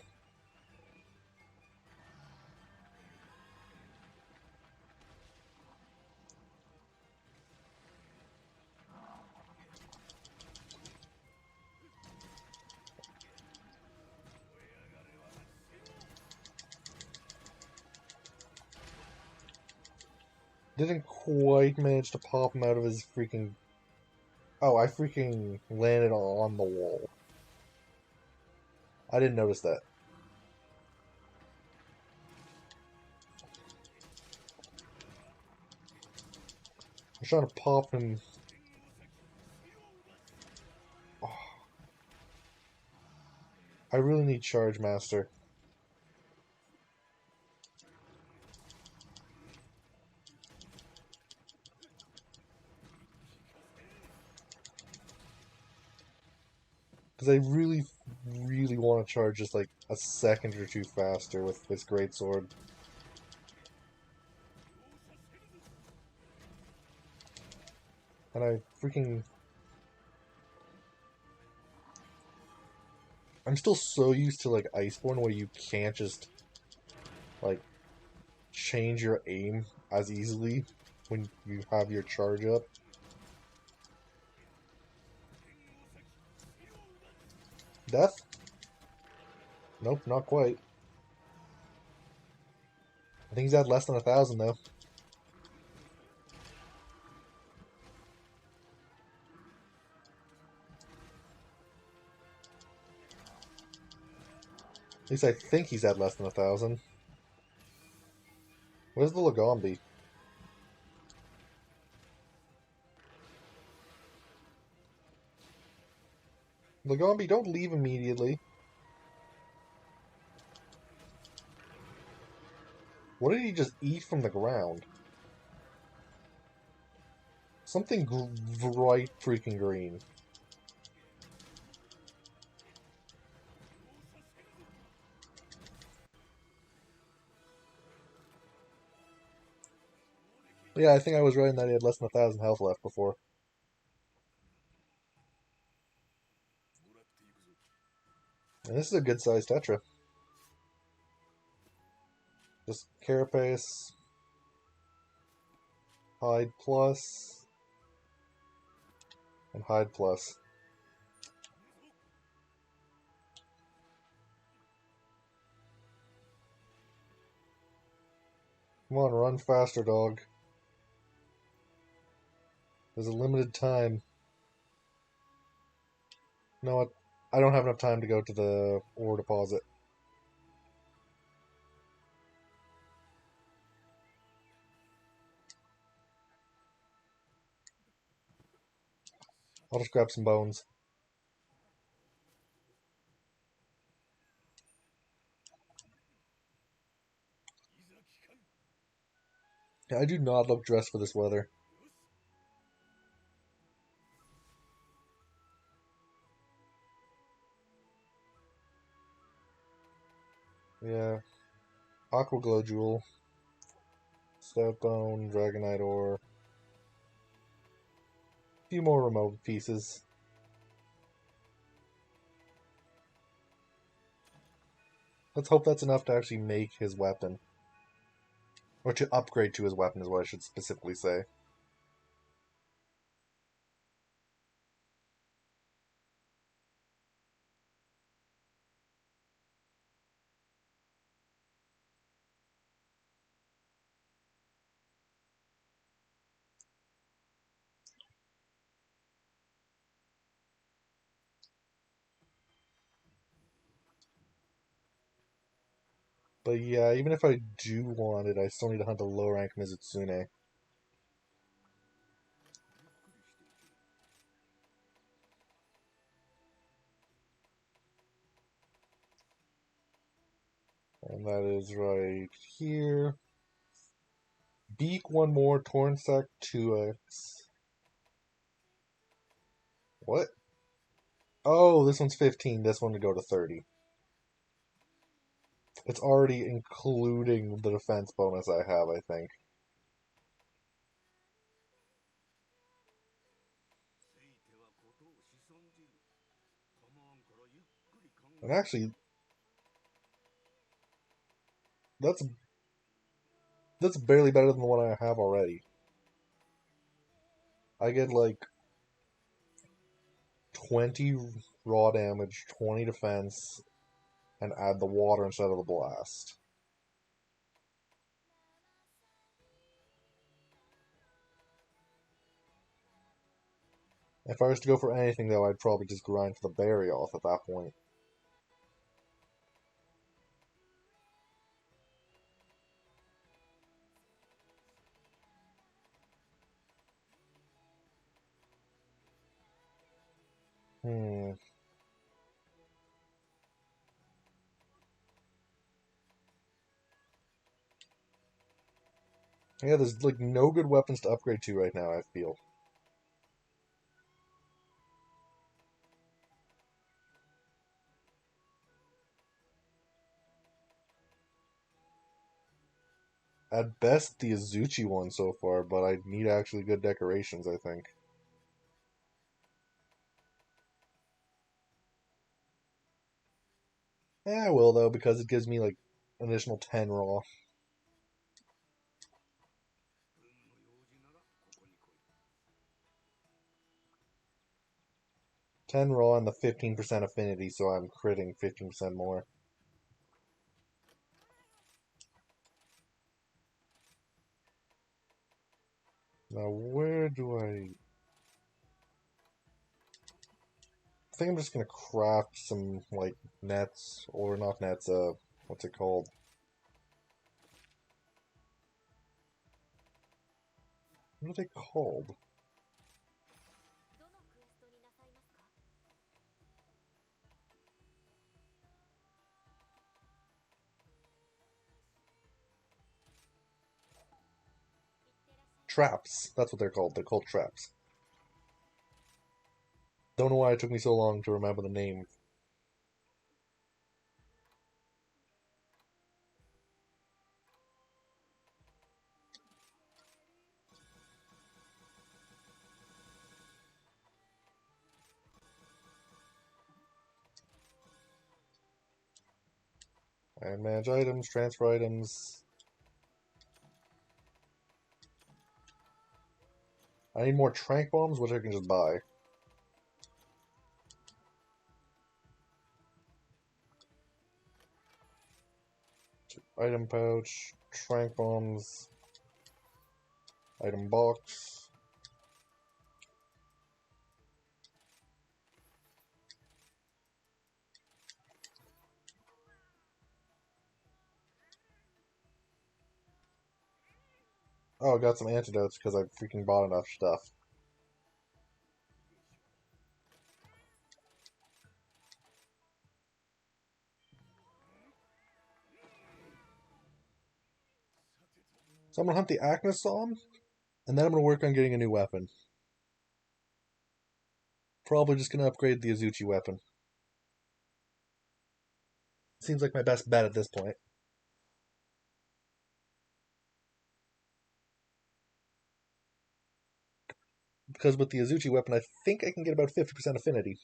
Didn't quite manage to pop him out of his freaking... Oh, I freaking landed on the wall. I didn't notice that. I'm trying to pop him. Oh, I really need Charge Master. Because I really, really want to charge just like a second or two faster with this greatsword. And I freaking... I'm still so used to like Iceborne where you can't just like change your aim as easily when you have your charge up. Death? Nope, not quite. I think he's at less than 1,000 though. At least I think he's at less than 1,000. Where's the Lagombi? Lagombi, don't leave immediately. What did he just eat from the ground? Something bright freaking green. Yeah, I think I was right in that he had less than 1,000 health left before. And this is a good sized Tetra. Just Carapace, Hide Plus, and Hide Plus. Come on, run faster, dog. There's a limited time. You know what? I don't have enough time to go to the ore deposit. I'll just grab some bones. Yeah, I do not look dressed for this weather. Yeah. Aqua Glow Jewel. Stout Bone, Dragonite Ore. A few more remote pieces. Let's hope that's enough to actually make his weapon. Or to upgrade to his weapon is what I should specifically say. But yeah, even if I do want it, I still need to hunt a low rank Mizutsune. And that is right here. Beak one more, Tornsack 2x. What? Oh, this one's 15, this one to go to 30. It's already including the defense bonus I have, I think. And actually, that's barely better than the one I have already. I get like 20 raw damage, 20 defense, and add the water instead of the blast. If I was to go for anything, though, I'd probably just grind for the berry off at that point. Hmm. Yeah, there's like no good weapons to upgrade to right now, I feel. At best, the Azuchi one so far, but I need actually good decorations, I think. Yeah, I will, though, because it gives me like an additional 10 raw. 10 raw and the 15% affinity, so I'm critting 15% more. Now, where do I think I'm just gonna craft some, like, nets, or not nets, what's it called? What are they called? Traps. That's what they're called. They're called traps. Don't know why it took me so long to remember the name. And manage items, transfer items. I need more trank bombs, which I can just buy. Item pouch, trank bombs, item box. Oh, I got some antidotes because I freaking bought enough stuff. So I'm gonna hunt the Acnosom, and then I'm gonna work on getting a new weapon. Probably just gonna upgrade the Azuchi weapon. Seems like my best bet at this point. Because with the Azuchi weapon, I think I can get about 50% affinity.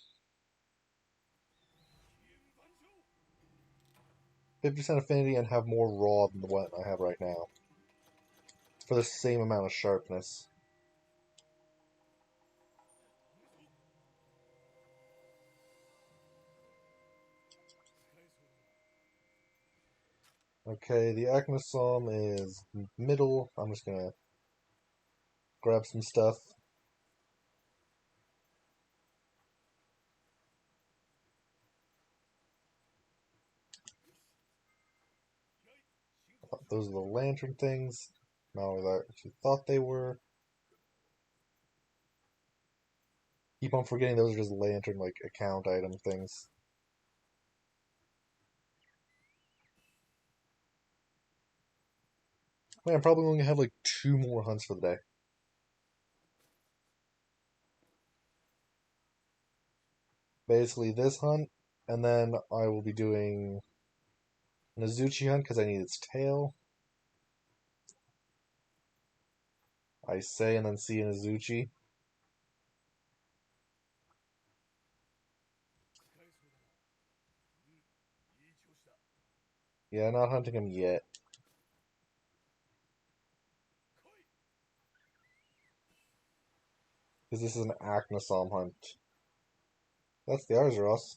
50% affinity and have more raw than the one I have right now. For the same amount of sharpness. Okay, the Acnosom is middle. I'm just gonna grab some stuff. those are the lantern things. Not what I actually thought they were. Keep on forgetting those are just lantern, like, account item things. Wait, I'm probably going to have, like, 2 more hunts for the day. Basically this hunt, and then I will be doing an Azuchi hunt because I need its tail. I say and then see an Azuchi. Yeah, not hunting him yet. Because this is an Acnosom hunt. That's the Arzuros.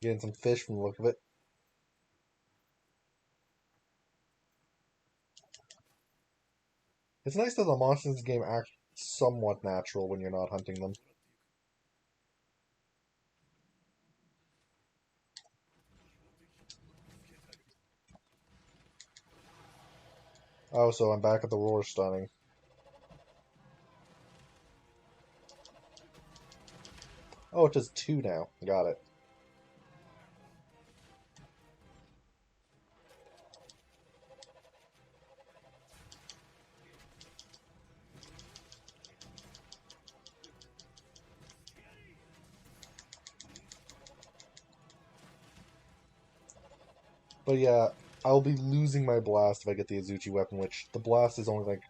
Getting some fish from the look of it. It's nice that the monsters in this game act somewhat natural when you're not hunting them. Oh, so I'm back at the roar stunning. Oh, it does 2 now. Got it. But yeah, I'll be losing my blast if I get the Azuchi weapon, which the blast is only like,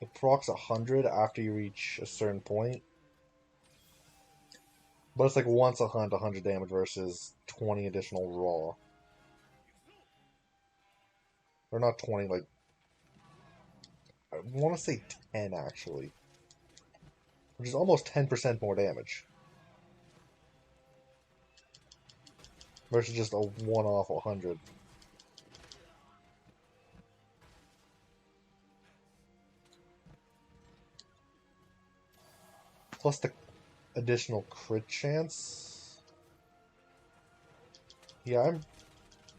it procs 100 after you reach a certain point. But it's like once a hunt, 100 damage versus 20 additional raw. Or not 20, like, I want to say 10 actually. Which is almost 10% more damage. Versus just a one-off 100. Plus the additional crit chance. Yeah,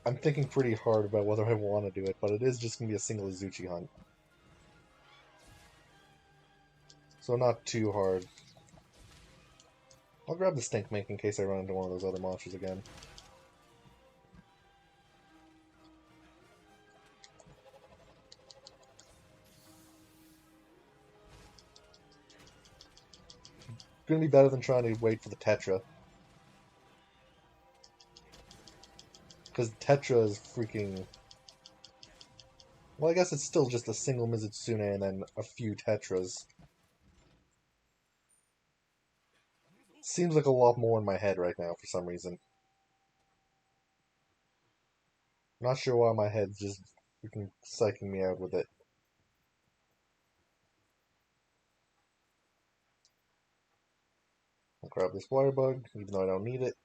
I'm thinking pretty hard about whether I want to do it, but it is just going to be a single Azuchi hunt. So not too hard. I'll grab the Stink Mink in case I run into one of those other monsters again. Gonna be better than trying to wait for the Tetra. Because Tetra is freaking... Well, I guess it's still just a single Mizutsune and then a few Tetras. Seems like a lot more in my head right now for some reason. Not sure why my head's just freaking psyching me out with it. I'll grab this wire bug, even though I don't need it.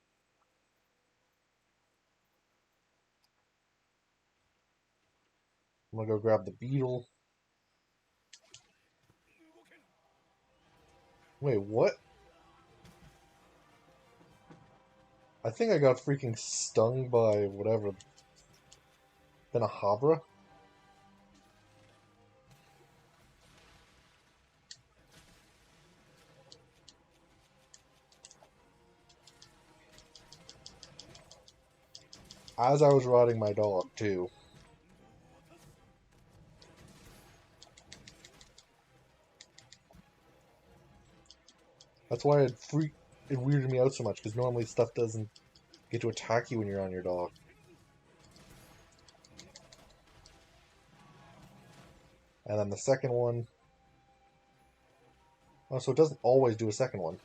I'm gonna go grab the beetle. Wait, what? I think I got freaking stung by whatever. Then a Habra? As I was riding my dog, too. That's why it weirded me out so much, because normally stuff doesn't get to attack you when you're on your dog. And then the second one... Oh, so it doesn't always do a second one.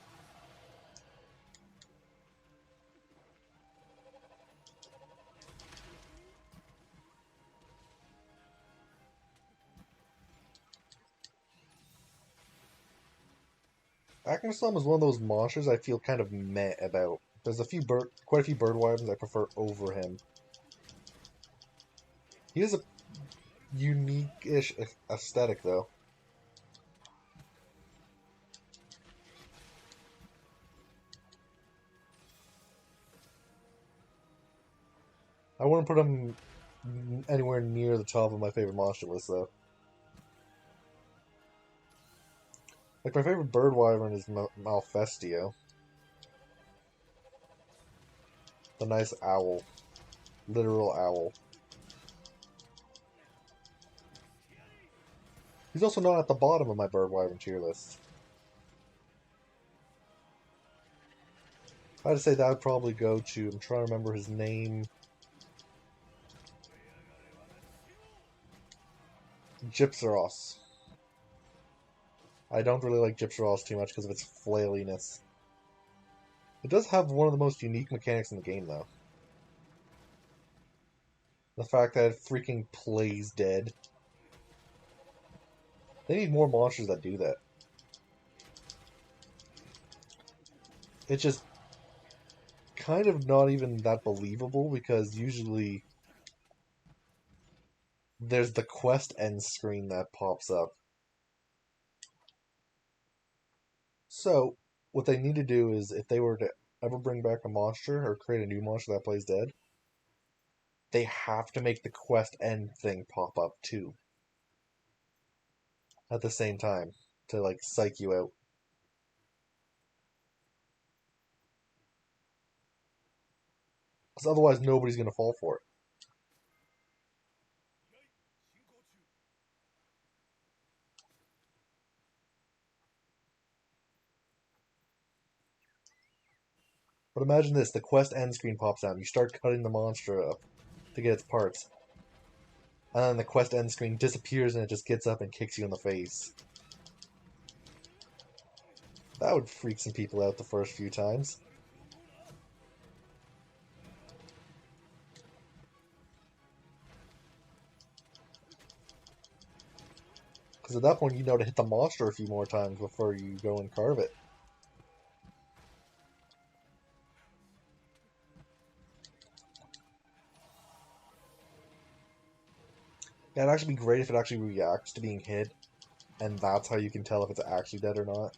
Acnostom is one of those monsters I feel kind of meh about. There's quite a few bird wyverns I prefer over him. He has a unique-ish aesthetic, though. I wouldn't put him anywhere near the top of my favorite monster list, though. Like, my favorite bird wyvern is Malfestio. The nice owl. Literal owl. He's also not at the bottom of my bird wyvern tier list. I'd say that would probably go to, I'm trying to remember his name, Gypsaros. I don't really like Gypsaros too much because of its flailiness. It does have one of the most unique mechanics in the game, though. The fact that it freaking plays dead. They need more monsters that do that. It's just kind of not even that believable because usually there's the quest end screen that pops up. So, what they need to do is if they were to ever bring back a monster or create a new monster that plays dead, they have to make the quest end thing pop up too at the same time to like psych you out. Because otherwise, nobody's going to fall for it. But imagine this, the quest end screen pops out, you start cutting the monster up to get its parts, and then the quest end screen disappears and it just gets up and kicks you in the face. That would freak some people out the first few times. Because at that point you know to hit the monster a few more times before you go and carve it. Yeah, it'd actually be great if it actually reacts to being hit, and that's how you can tell if it's actually dead or not.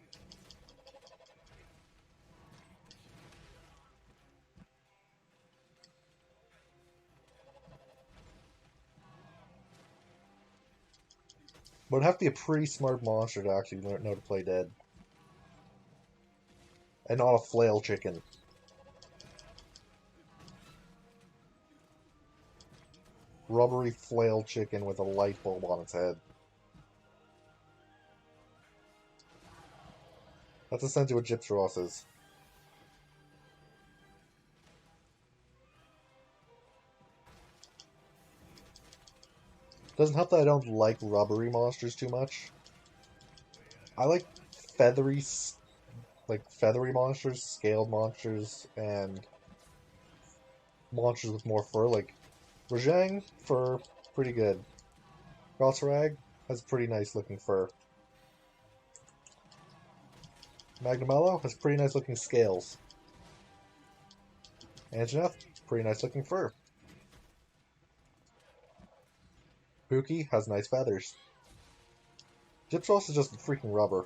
But it'd have to be a pretty smart monster to actually know to play dead. And not a flail chicken. Rubbery flail chicken with a light bulb on its head. That's essentially what Gypsaros is. Doesn't help that I don't like rubbery monsters too much. I like feathery, feathery monsters, scaled monsters, and monsters with more fur. Like Rajang, fur, pretty good. Grossarag has pretty nice looking fur. Magnamello has pretty nice looking scales. Anjanath, pretty nice looking fur. Pookie has nice feathers. Gypsaros is just freaking rubber.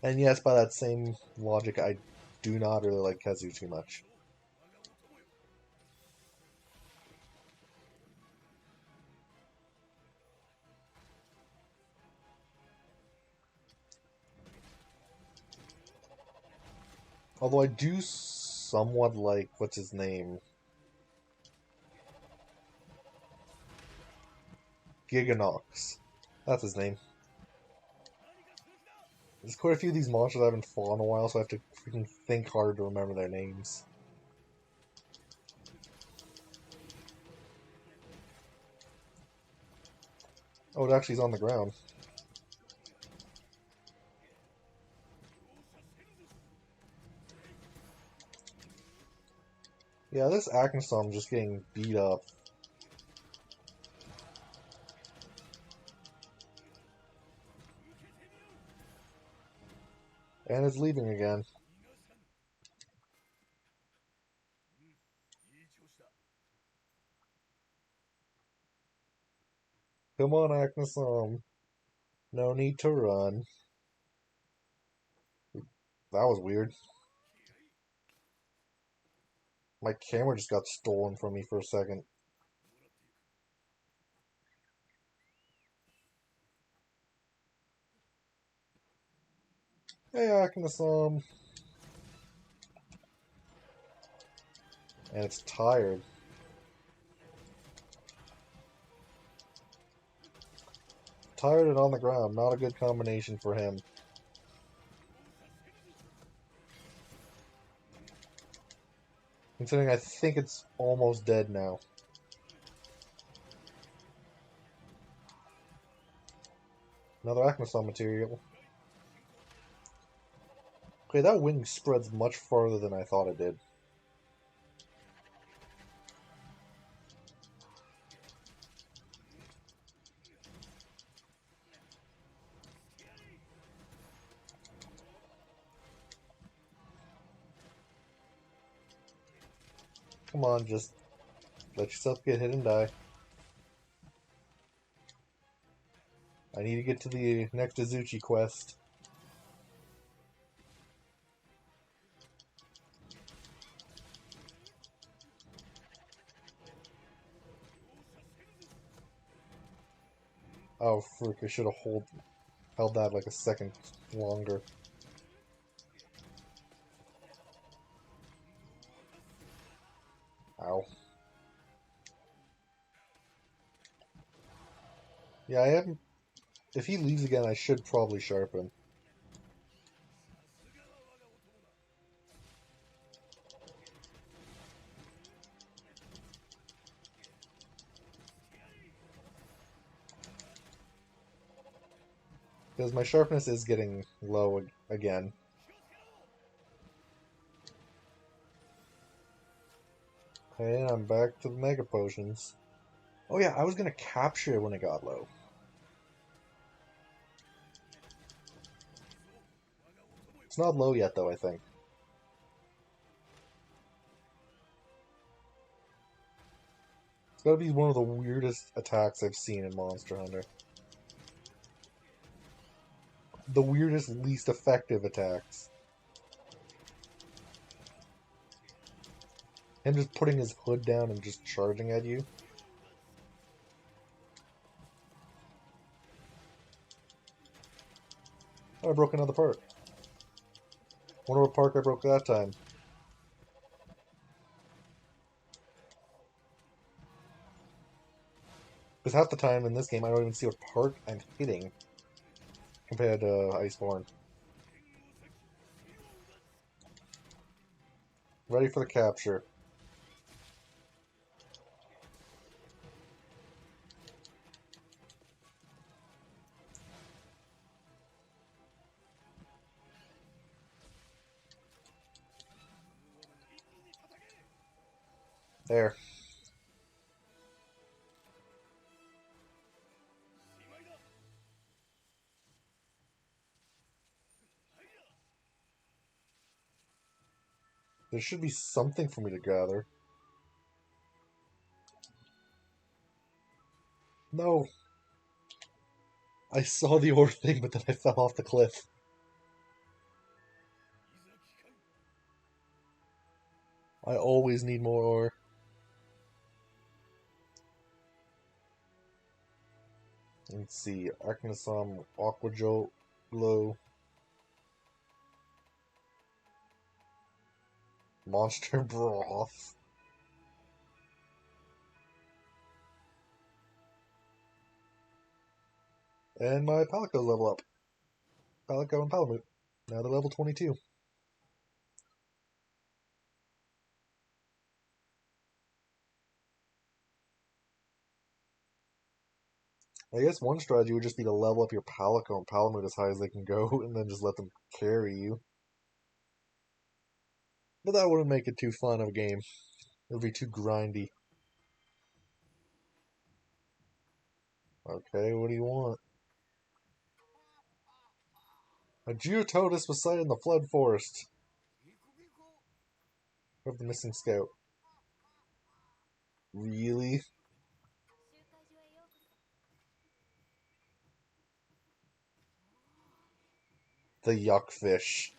And yes, by that same logic, I do not really like Kazu too much. Although I do somewhat like, what's his name? Giganox. That's his name. There's quite a few of these monsters I haven't fought in a while, so I have to freaking think hard to remember their names. Oh, it actually is on the ground. Yeah, this Aknostom just getting beat up. And it's leaving again. Come on, Aknostom. No need to run. That was weird. My camera just got stolen from me for a second. Hey, Akinasom. And it's tired. Tired and on the ground. Not a good combination for him. Considering I think it's almost dead now. Another Akinasom material. Okay, that wing spreads much farther than I thought it did. Come on, just let yourself get hit and die. I need to get to the next Izuchi quest. Oh, frick, I should have held that like a second longer. Ow. Yeah, I haven't... If he leaves again, I should probably sharpen. Because my sharpness is getting low again. Okay, I'm back to the Mega Potions. Oh yeah, I was gonna capture it when it got low. It's not low yet, though, I think. It's gotta be one of the weirdest attacks I've seen in Monster Hunter. The weirdest, least effective attacks. Him just putting his hood down and just charging at you. Oh, I broke another part. Wonder what part I broke that time. Because half the time in this game I don't even see what part I'm hitting compared to Iceborne. Ready for the capture. There. There should be something for me to gather. No. I saw the ore thing, but then I fell off the cliff. I always need more ore. Let's see. Akinasom, Aqua Glow, Monster Broth. And my Palico level up. Palico and Palamute. Now they're level 22. I guess one strategy would just be to level up your Palico and Palamute as high as they can go, and then just let them carry you. But that wouldn't make it too fun of a game. It would be too grindy. Okay, what do you want? A Geototus was sighted in the Flood Forest. Of the missing scout. Really? The yuck fish.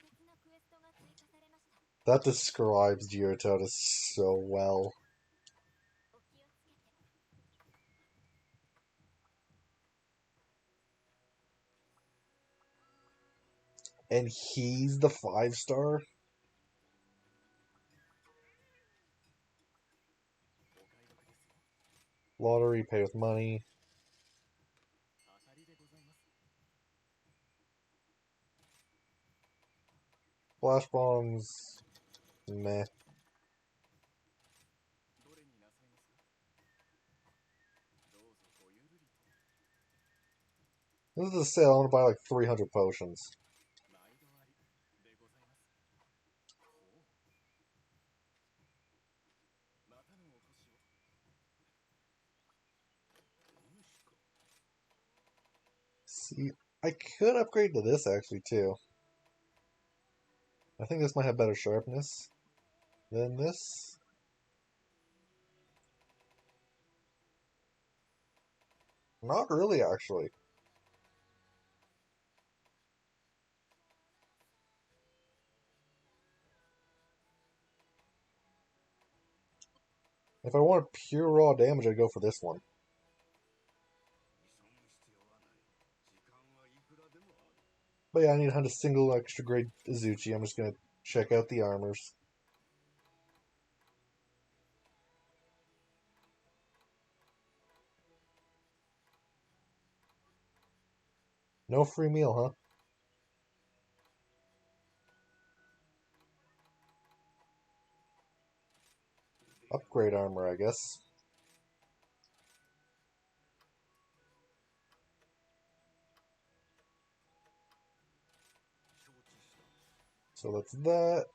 That describes Gyarados so well. And he's the 5-star? Lottery, pay with money. Flash bombs, meh. This is a sale. I want to buy like 300 potions. See, I could upgrade to this actually too. I think this might have better sharpness than this. Not really, actually. If I want pure raw damage, I'd go for this one. But yeah, I need to hunt a single extra grade Izuchi. I'm just gonna check out the armors. No free meal, huh? Upgrade armor, I guess. So that's that.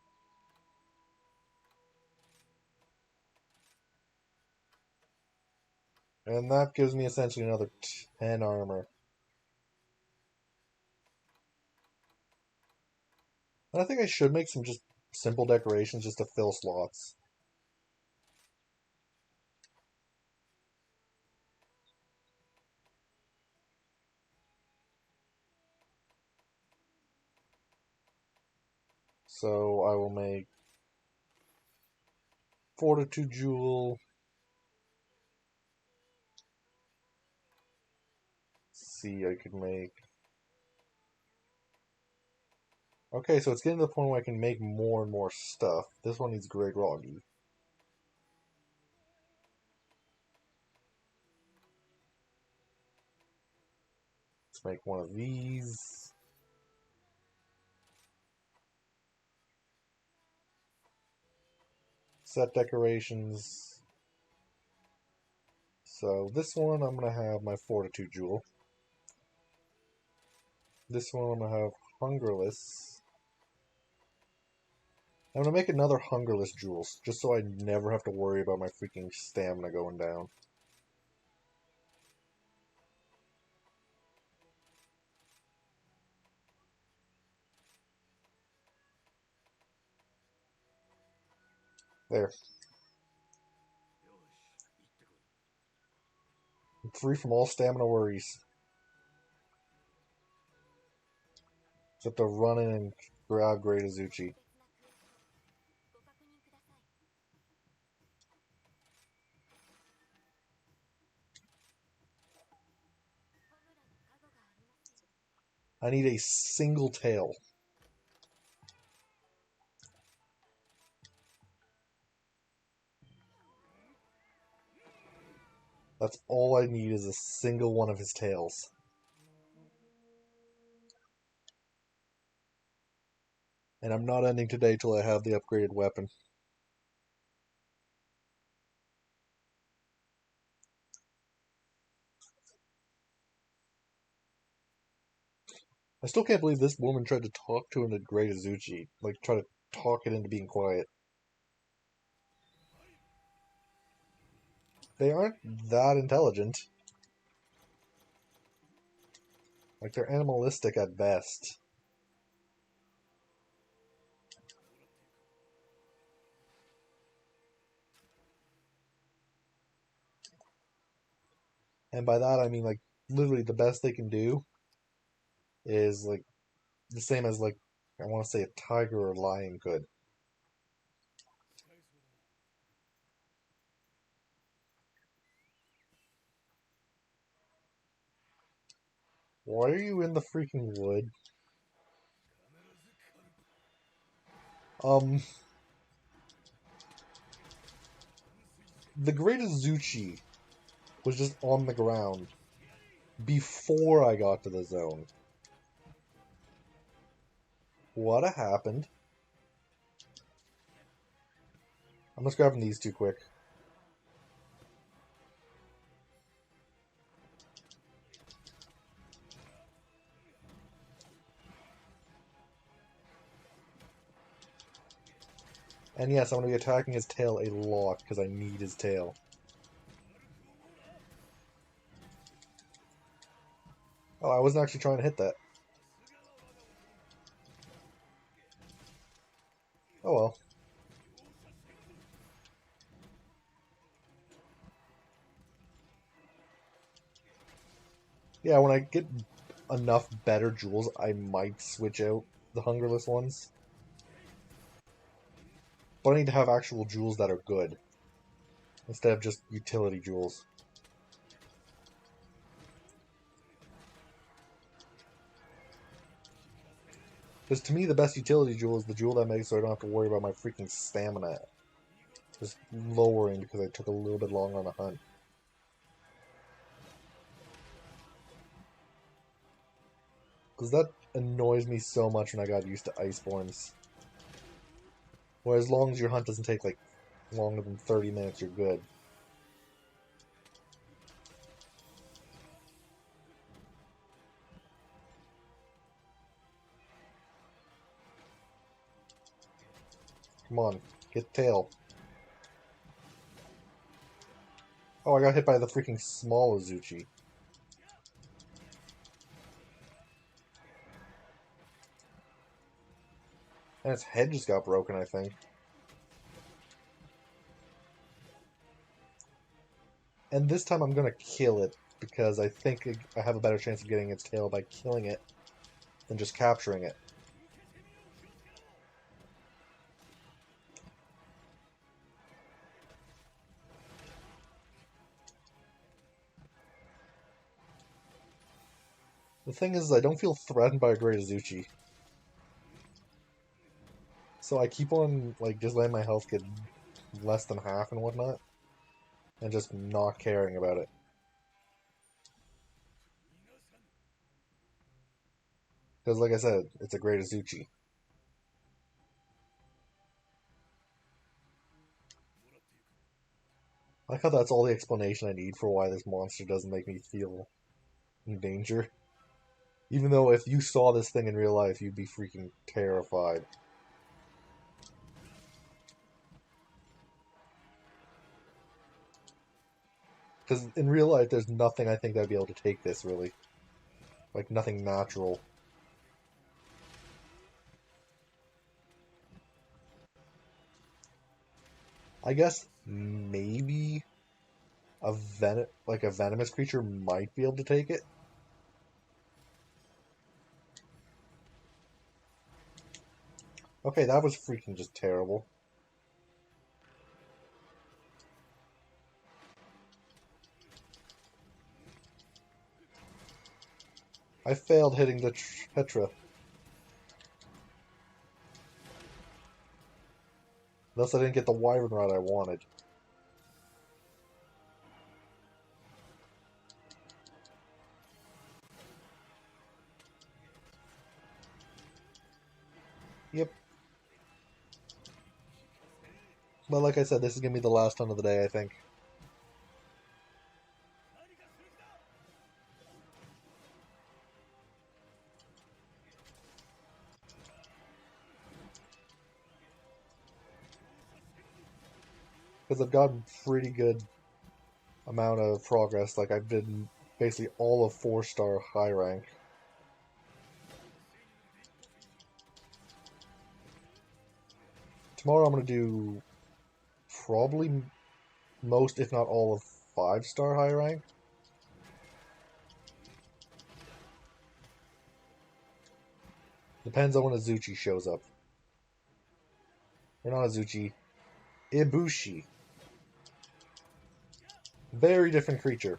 And that gives me essentially another 10 armor. And I think I should make some just simple decorations just to fill slots. So I will make Fortitude Jewel. See, I could make... Okay, so it's getting to the point where I can make more and more stuff. This one needs Great Roggy. Let's make one of these. Set decorations. So this one I'm going to have my Fortitude Jewel. This one I'm going to have Hungerless. I'm going to make another Hungerless Jewel, just so I never have to worry about my freaking stamina going down. There. I'm free from all stamina worries. Just have to run in and grab Great Izuchi. I need a single tail. That's all I need is a single one of his tails. And I'm not ending today till I have the upgraded weapon. I still can't believe this woman tried to talk to the Great Izuchi. Like, try to talk it into being quiet. They aren't that intelligent. Like, they're animalistic at best. And by that, I mean, like, literally the best they can do is, like, the same as, like, I want to say a tiger or a lion could. Why are you in the freaking wood? The Great Azuchi was just on the ground before I got to the zone. What happened? I'm just grabbing these two quick. And yes, I'm going to be attacking his tail a lot because I need his tail. Oh, I wasn't actually trying to hit that. Oh well. Yeah, when I get enough better jewels, I might switch out the Hungerless ones. But I need to have actual jewels that are good, instead of just utility jewels. Because to me, the best utility jewel is the jewel that makes so I don't have to worry about my freaking stamina just lowering because I took a little bit longer on the hunt. Because that annoys me so much when I got used to Iceborns. Where as long as your hunt doesn't take like longer than 30 minutes, you're good. Come on, get tail. Oh, I got hit by the freaking small Azuchi. And its head just got broken, I think. And this time I'm gonna kill it, because I think I have a better chance of getting its tail by killing it than just capturing it. The thing is, I don't feel threatened by a Great Azuchi. So I keep on, like, just letting my health get less than half and whatnot, and just not caring about it. Because, like I said, it's a Great Azuchi. I like how that's all the explanation I need for why this monster doesn't make me feel in danger. Even though if you saw this thing in real life, you'd be freaking terrified. Because in real life, there's nothing I think that'd be able to take this, really. Like, nothing natural. I guess maybe a venomous creature might be able to take it. Okay, that was freaking just terrible. I failed hitting the Petra. Thus I didn't get the Wyvern rod I wanted. Yep. But like I said, this is going to be the last hunt of the day, I think. Because I've gotten pretty good amount of progress. Like, I've been basically all of 4-star high rank. Tomorrow I'm going to do probably most, if not all, of 5-star high rank. Depends on when Azuchi shows up. Or not Azuchi, Ibushi. Very different creature.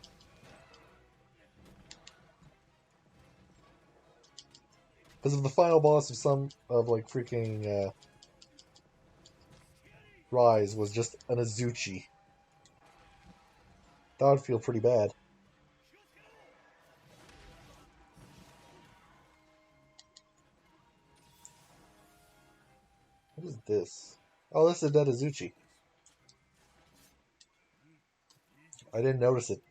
Because if the final boss of like freaking Rise was just an Azuchi, that would feel pretty bad. What is this? Oh, this is a dead Azuchi. I didn't notice it.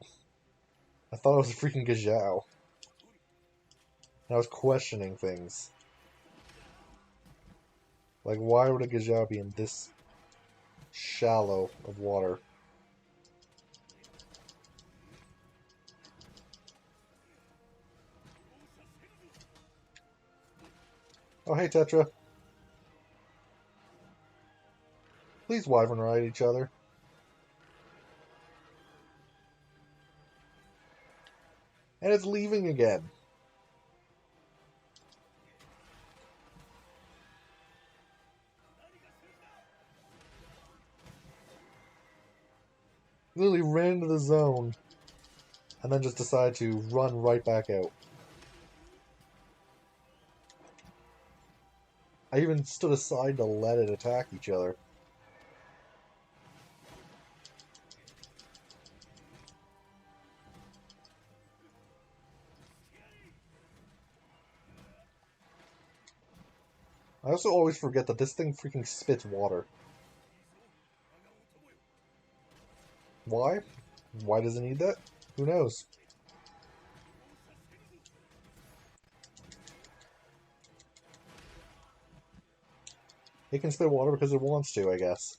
I thought it was a freaking Gajao. And I was questioning things. Like, why would a Gajao be in this shallow of water? Oh, hey, Tetra. Please wyvern ride each other. And it's leaving again. Literally ran into the zone. And then just decided to run right back out. I even stood aside to let it attack each other. I also always forget that this thing freaking spits water. Why? Why does it need that? Who knows? It can spit water because it wants to, I guess.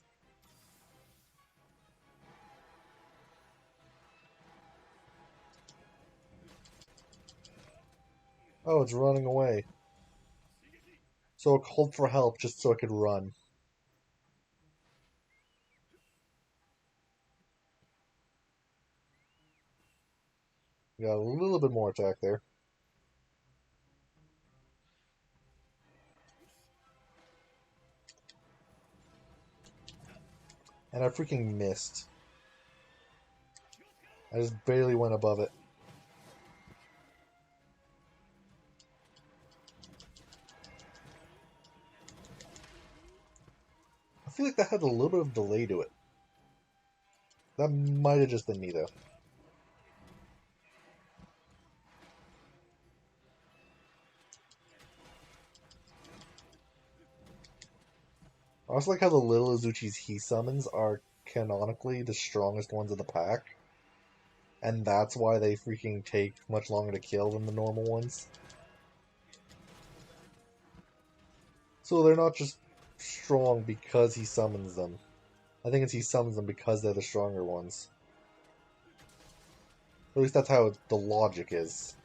Oh, it's running away. So it called for help just so it could run. Got a little bit more attack there. And I freaking missed. I just barely went above it. I feel like that had a little bit of delay to it. That might have just been me, though. I also like how the little Azuchis he summons are canonically the strongest ones in the pack. And that's why they freaking take much longer to kill than the normal ones. So they're not just strong because he summons them. I think it's he summons them because they're the stronger ones. At least that's how the logic is.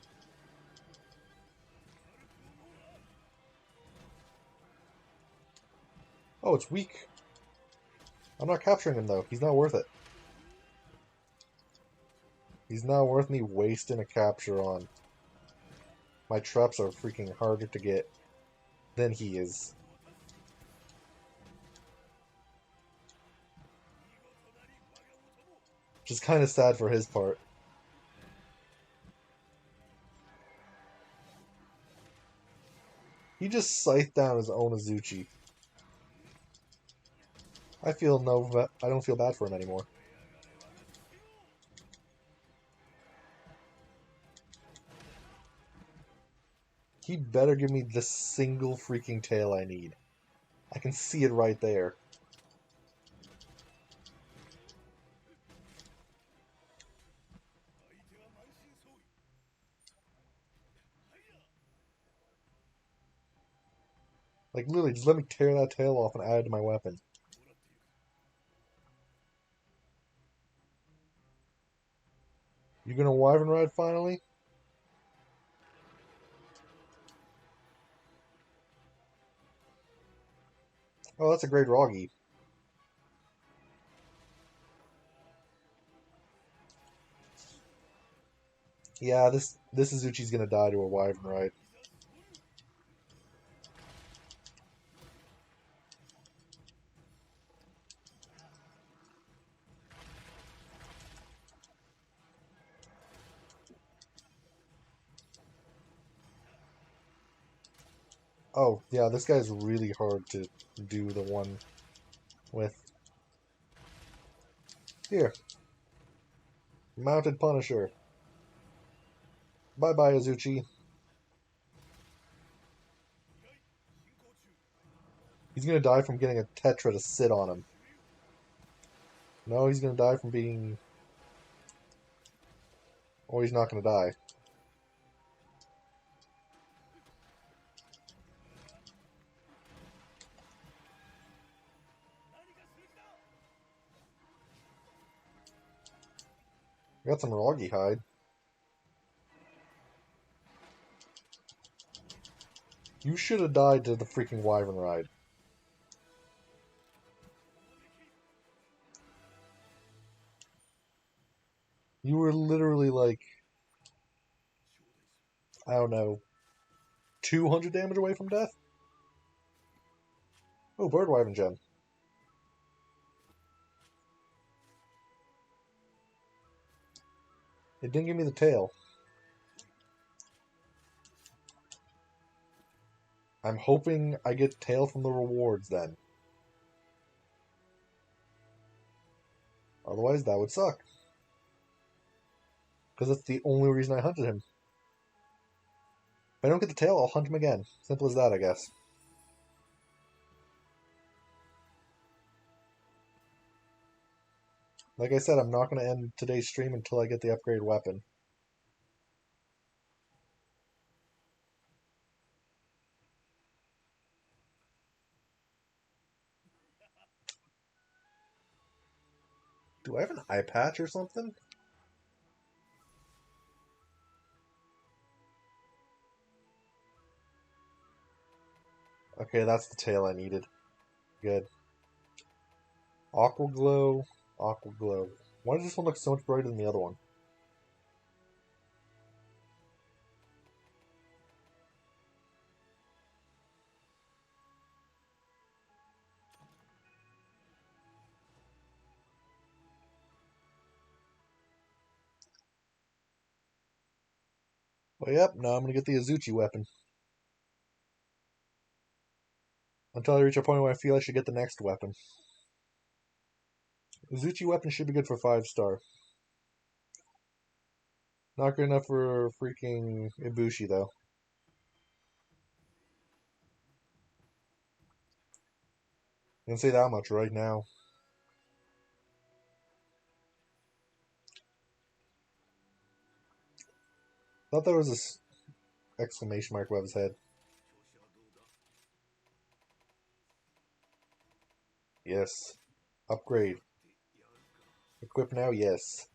Oh, it's weak. I'm not capturing him, though. He's not worth it. He's not worth me wasting a capture on. My traps are freaking harder to get than he is. Which is kind of sad for his part. He just scythed down his own Azuchi. I don't feel bad for him anymore. He better give me the single freaking tail I need. I can see it right there. Like, literally, just let me tear that tail off and add it to my weapon. You gonna wyvern ride finally? Oh, that's a great Roggy. Yeah, this Azuchi's gonna die to a wyvern ride. Oh, yeah, this guy's really hard to do the one with. Here, Mounted Punisher. Bye-bye, Azuchi. He's gonna die from getting a Tetra to sit on him. No, he's gonna die from being... Or he's not gonna die. I got some Roggy hide. You should have died to the freaking Wyvern ride. You were literally like, I don't know, 200 damage away from death? Oh, Bird Wyvern gem. It didn't give me the tail. I'm hoping I get tail from the rewards then. Otherwise, that would suck. Because that's the only reason I hunted him. If I don't get the tail, I'll hunt him again. Simple as that, I guess. Like I said, I'm not going to end today's stream until I get the upgraded weapon. Do I have an eye patch or something? Okay, that's the tail I needed. Good. Aqua Glow. Aqua Glow. Why does this one look so much brighter than the other one? Well, yep, now I'm going to get the Azuchi weapon. Until I reach a point where I feel I should get the next weapon. Azuchi weapon should be good for 5-star. Not good enough for freaking Ibushi, though. I can say that much right now. Thought there was this exclamation mark above his head. Yes. Upgrade. Equip now, yes.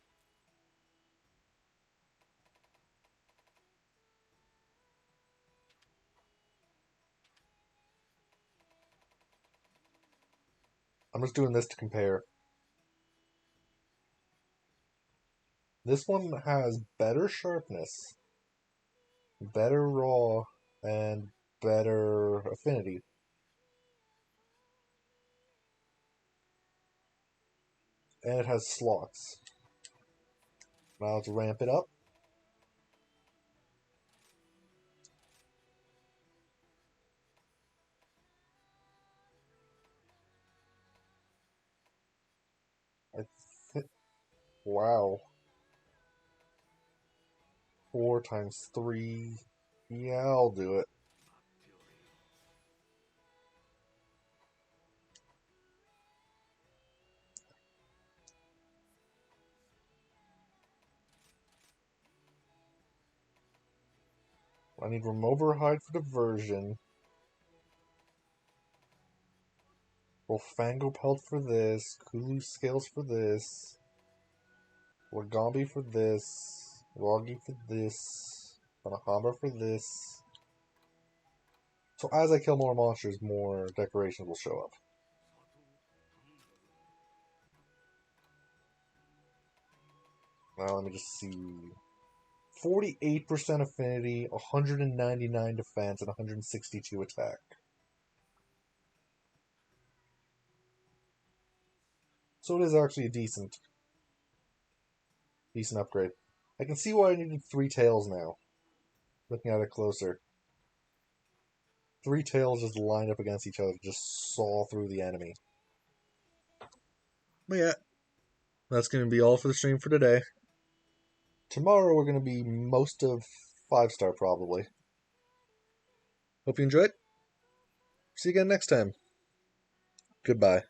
I'm just doing this to compare. This one has better sharpness, better raw, and better affinity. And it has slots. Now let's ramp it up. Wow. 4 times 3. Yeah, I'll do it. I need remover hide for diversion. Wolfango pelt for this. Kulu scales for this. Lagombi for this. Logi for this. Panahama for this. So as I kill more monsters, more decorations will show up. Now let me just see. 48% affinity, 199 defense, and 162 attack. So it is actually a decent upgrade. I can see why I needed 3 tails now. Looking at it closer. three tails just lined up against each other, just saw through the enemy. But yeah, that's going to be all for the stream for today. Tomorrow we're going to be most of 5-star probably. Hope you enjoyed. See you again next time. Goodbye.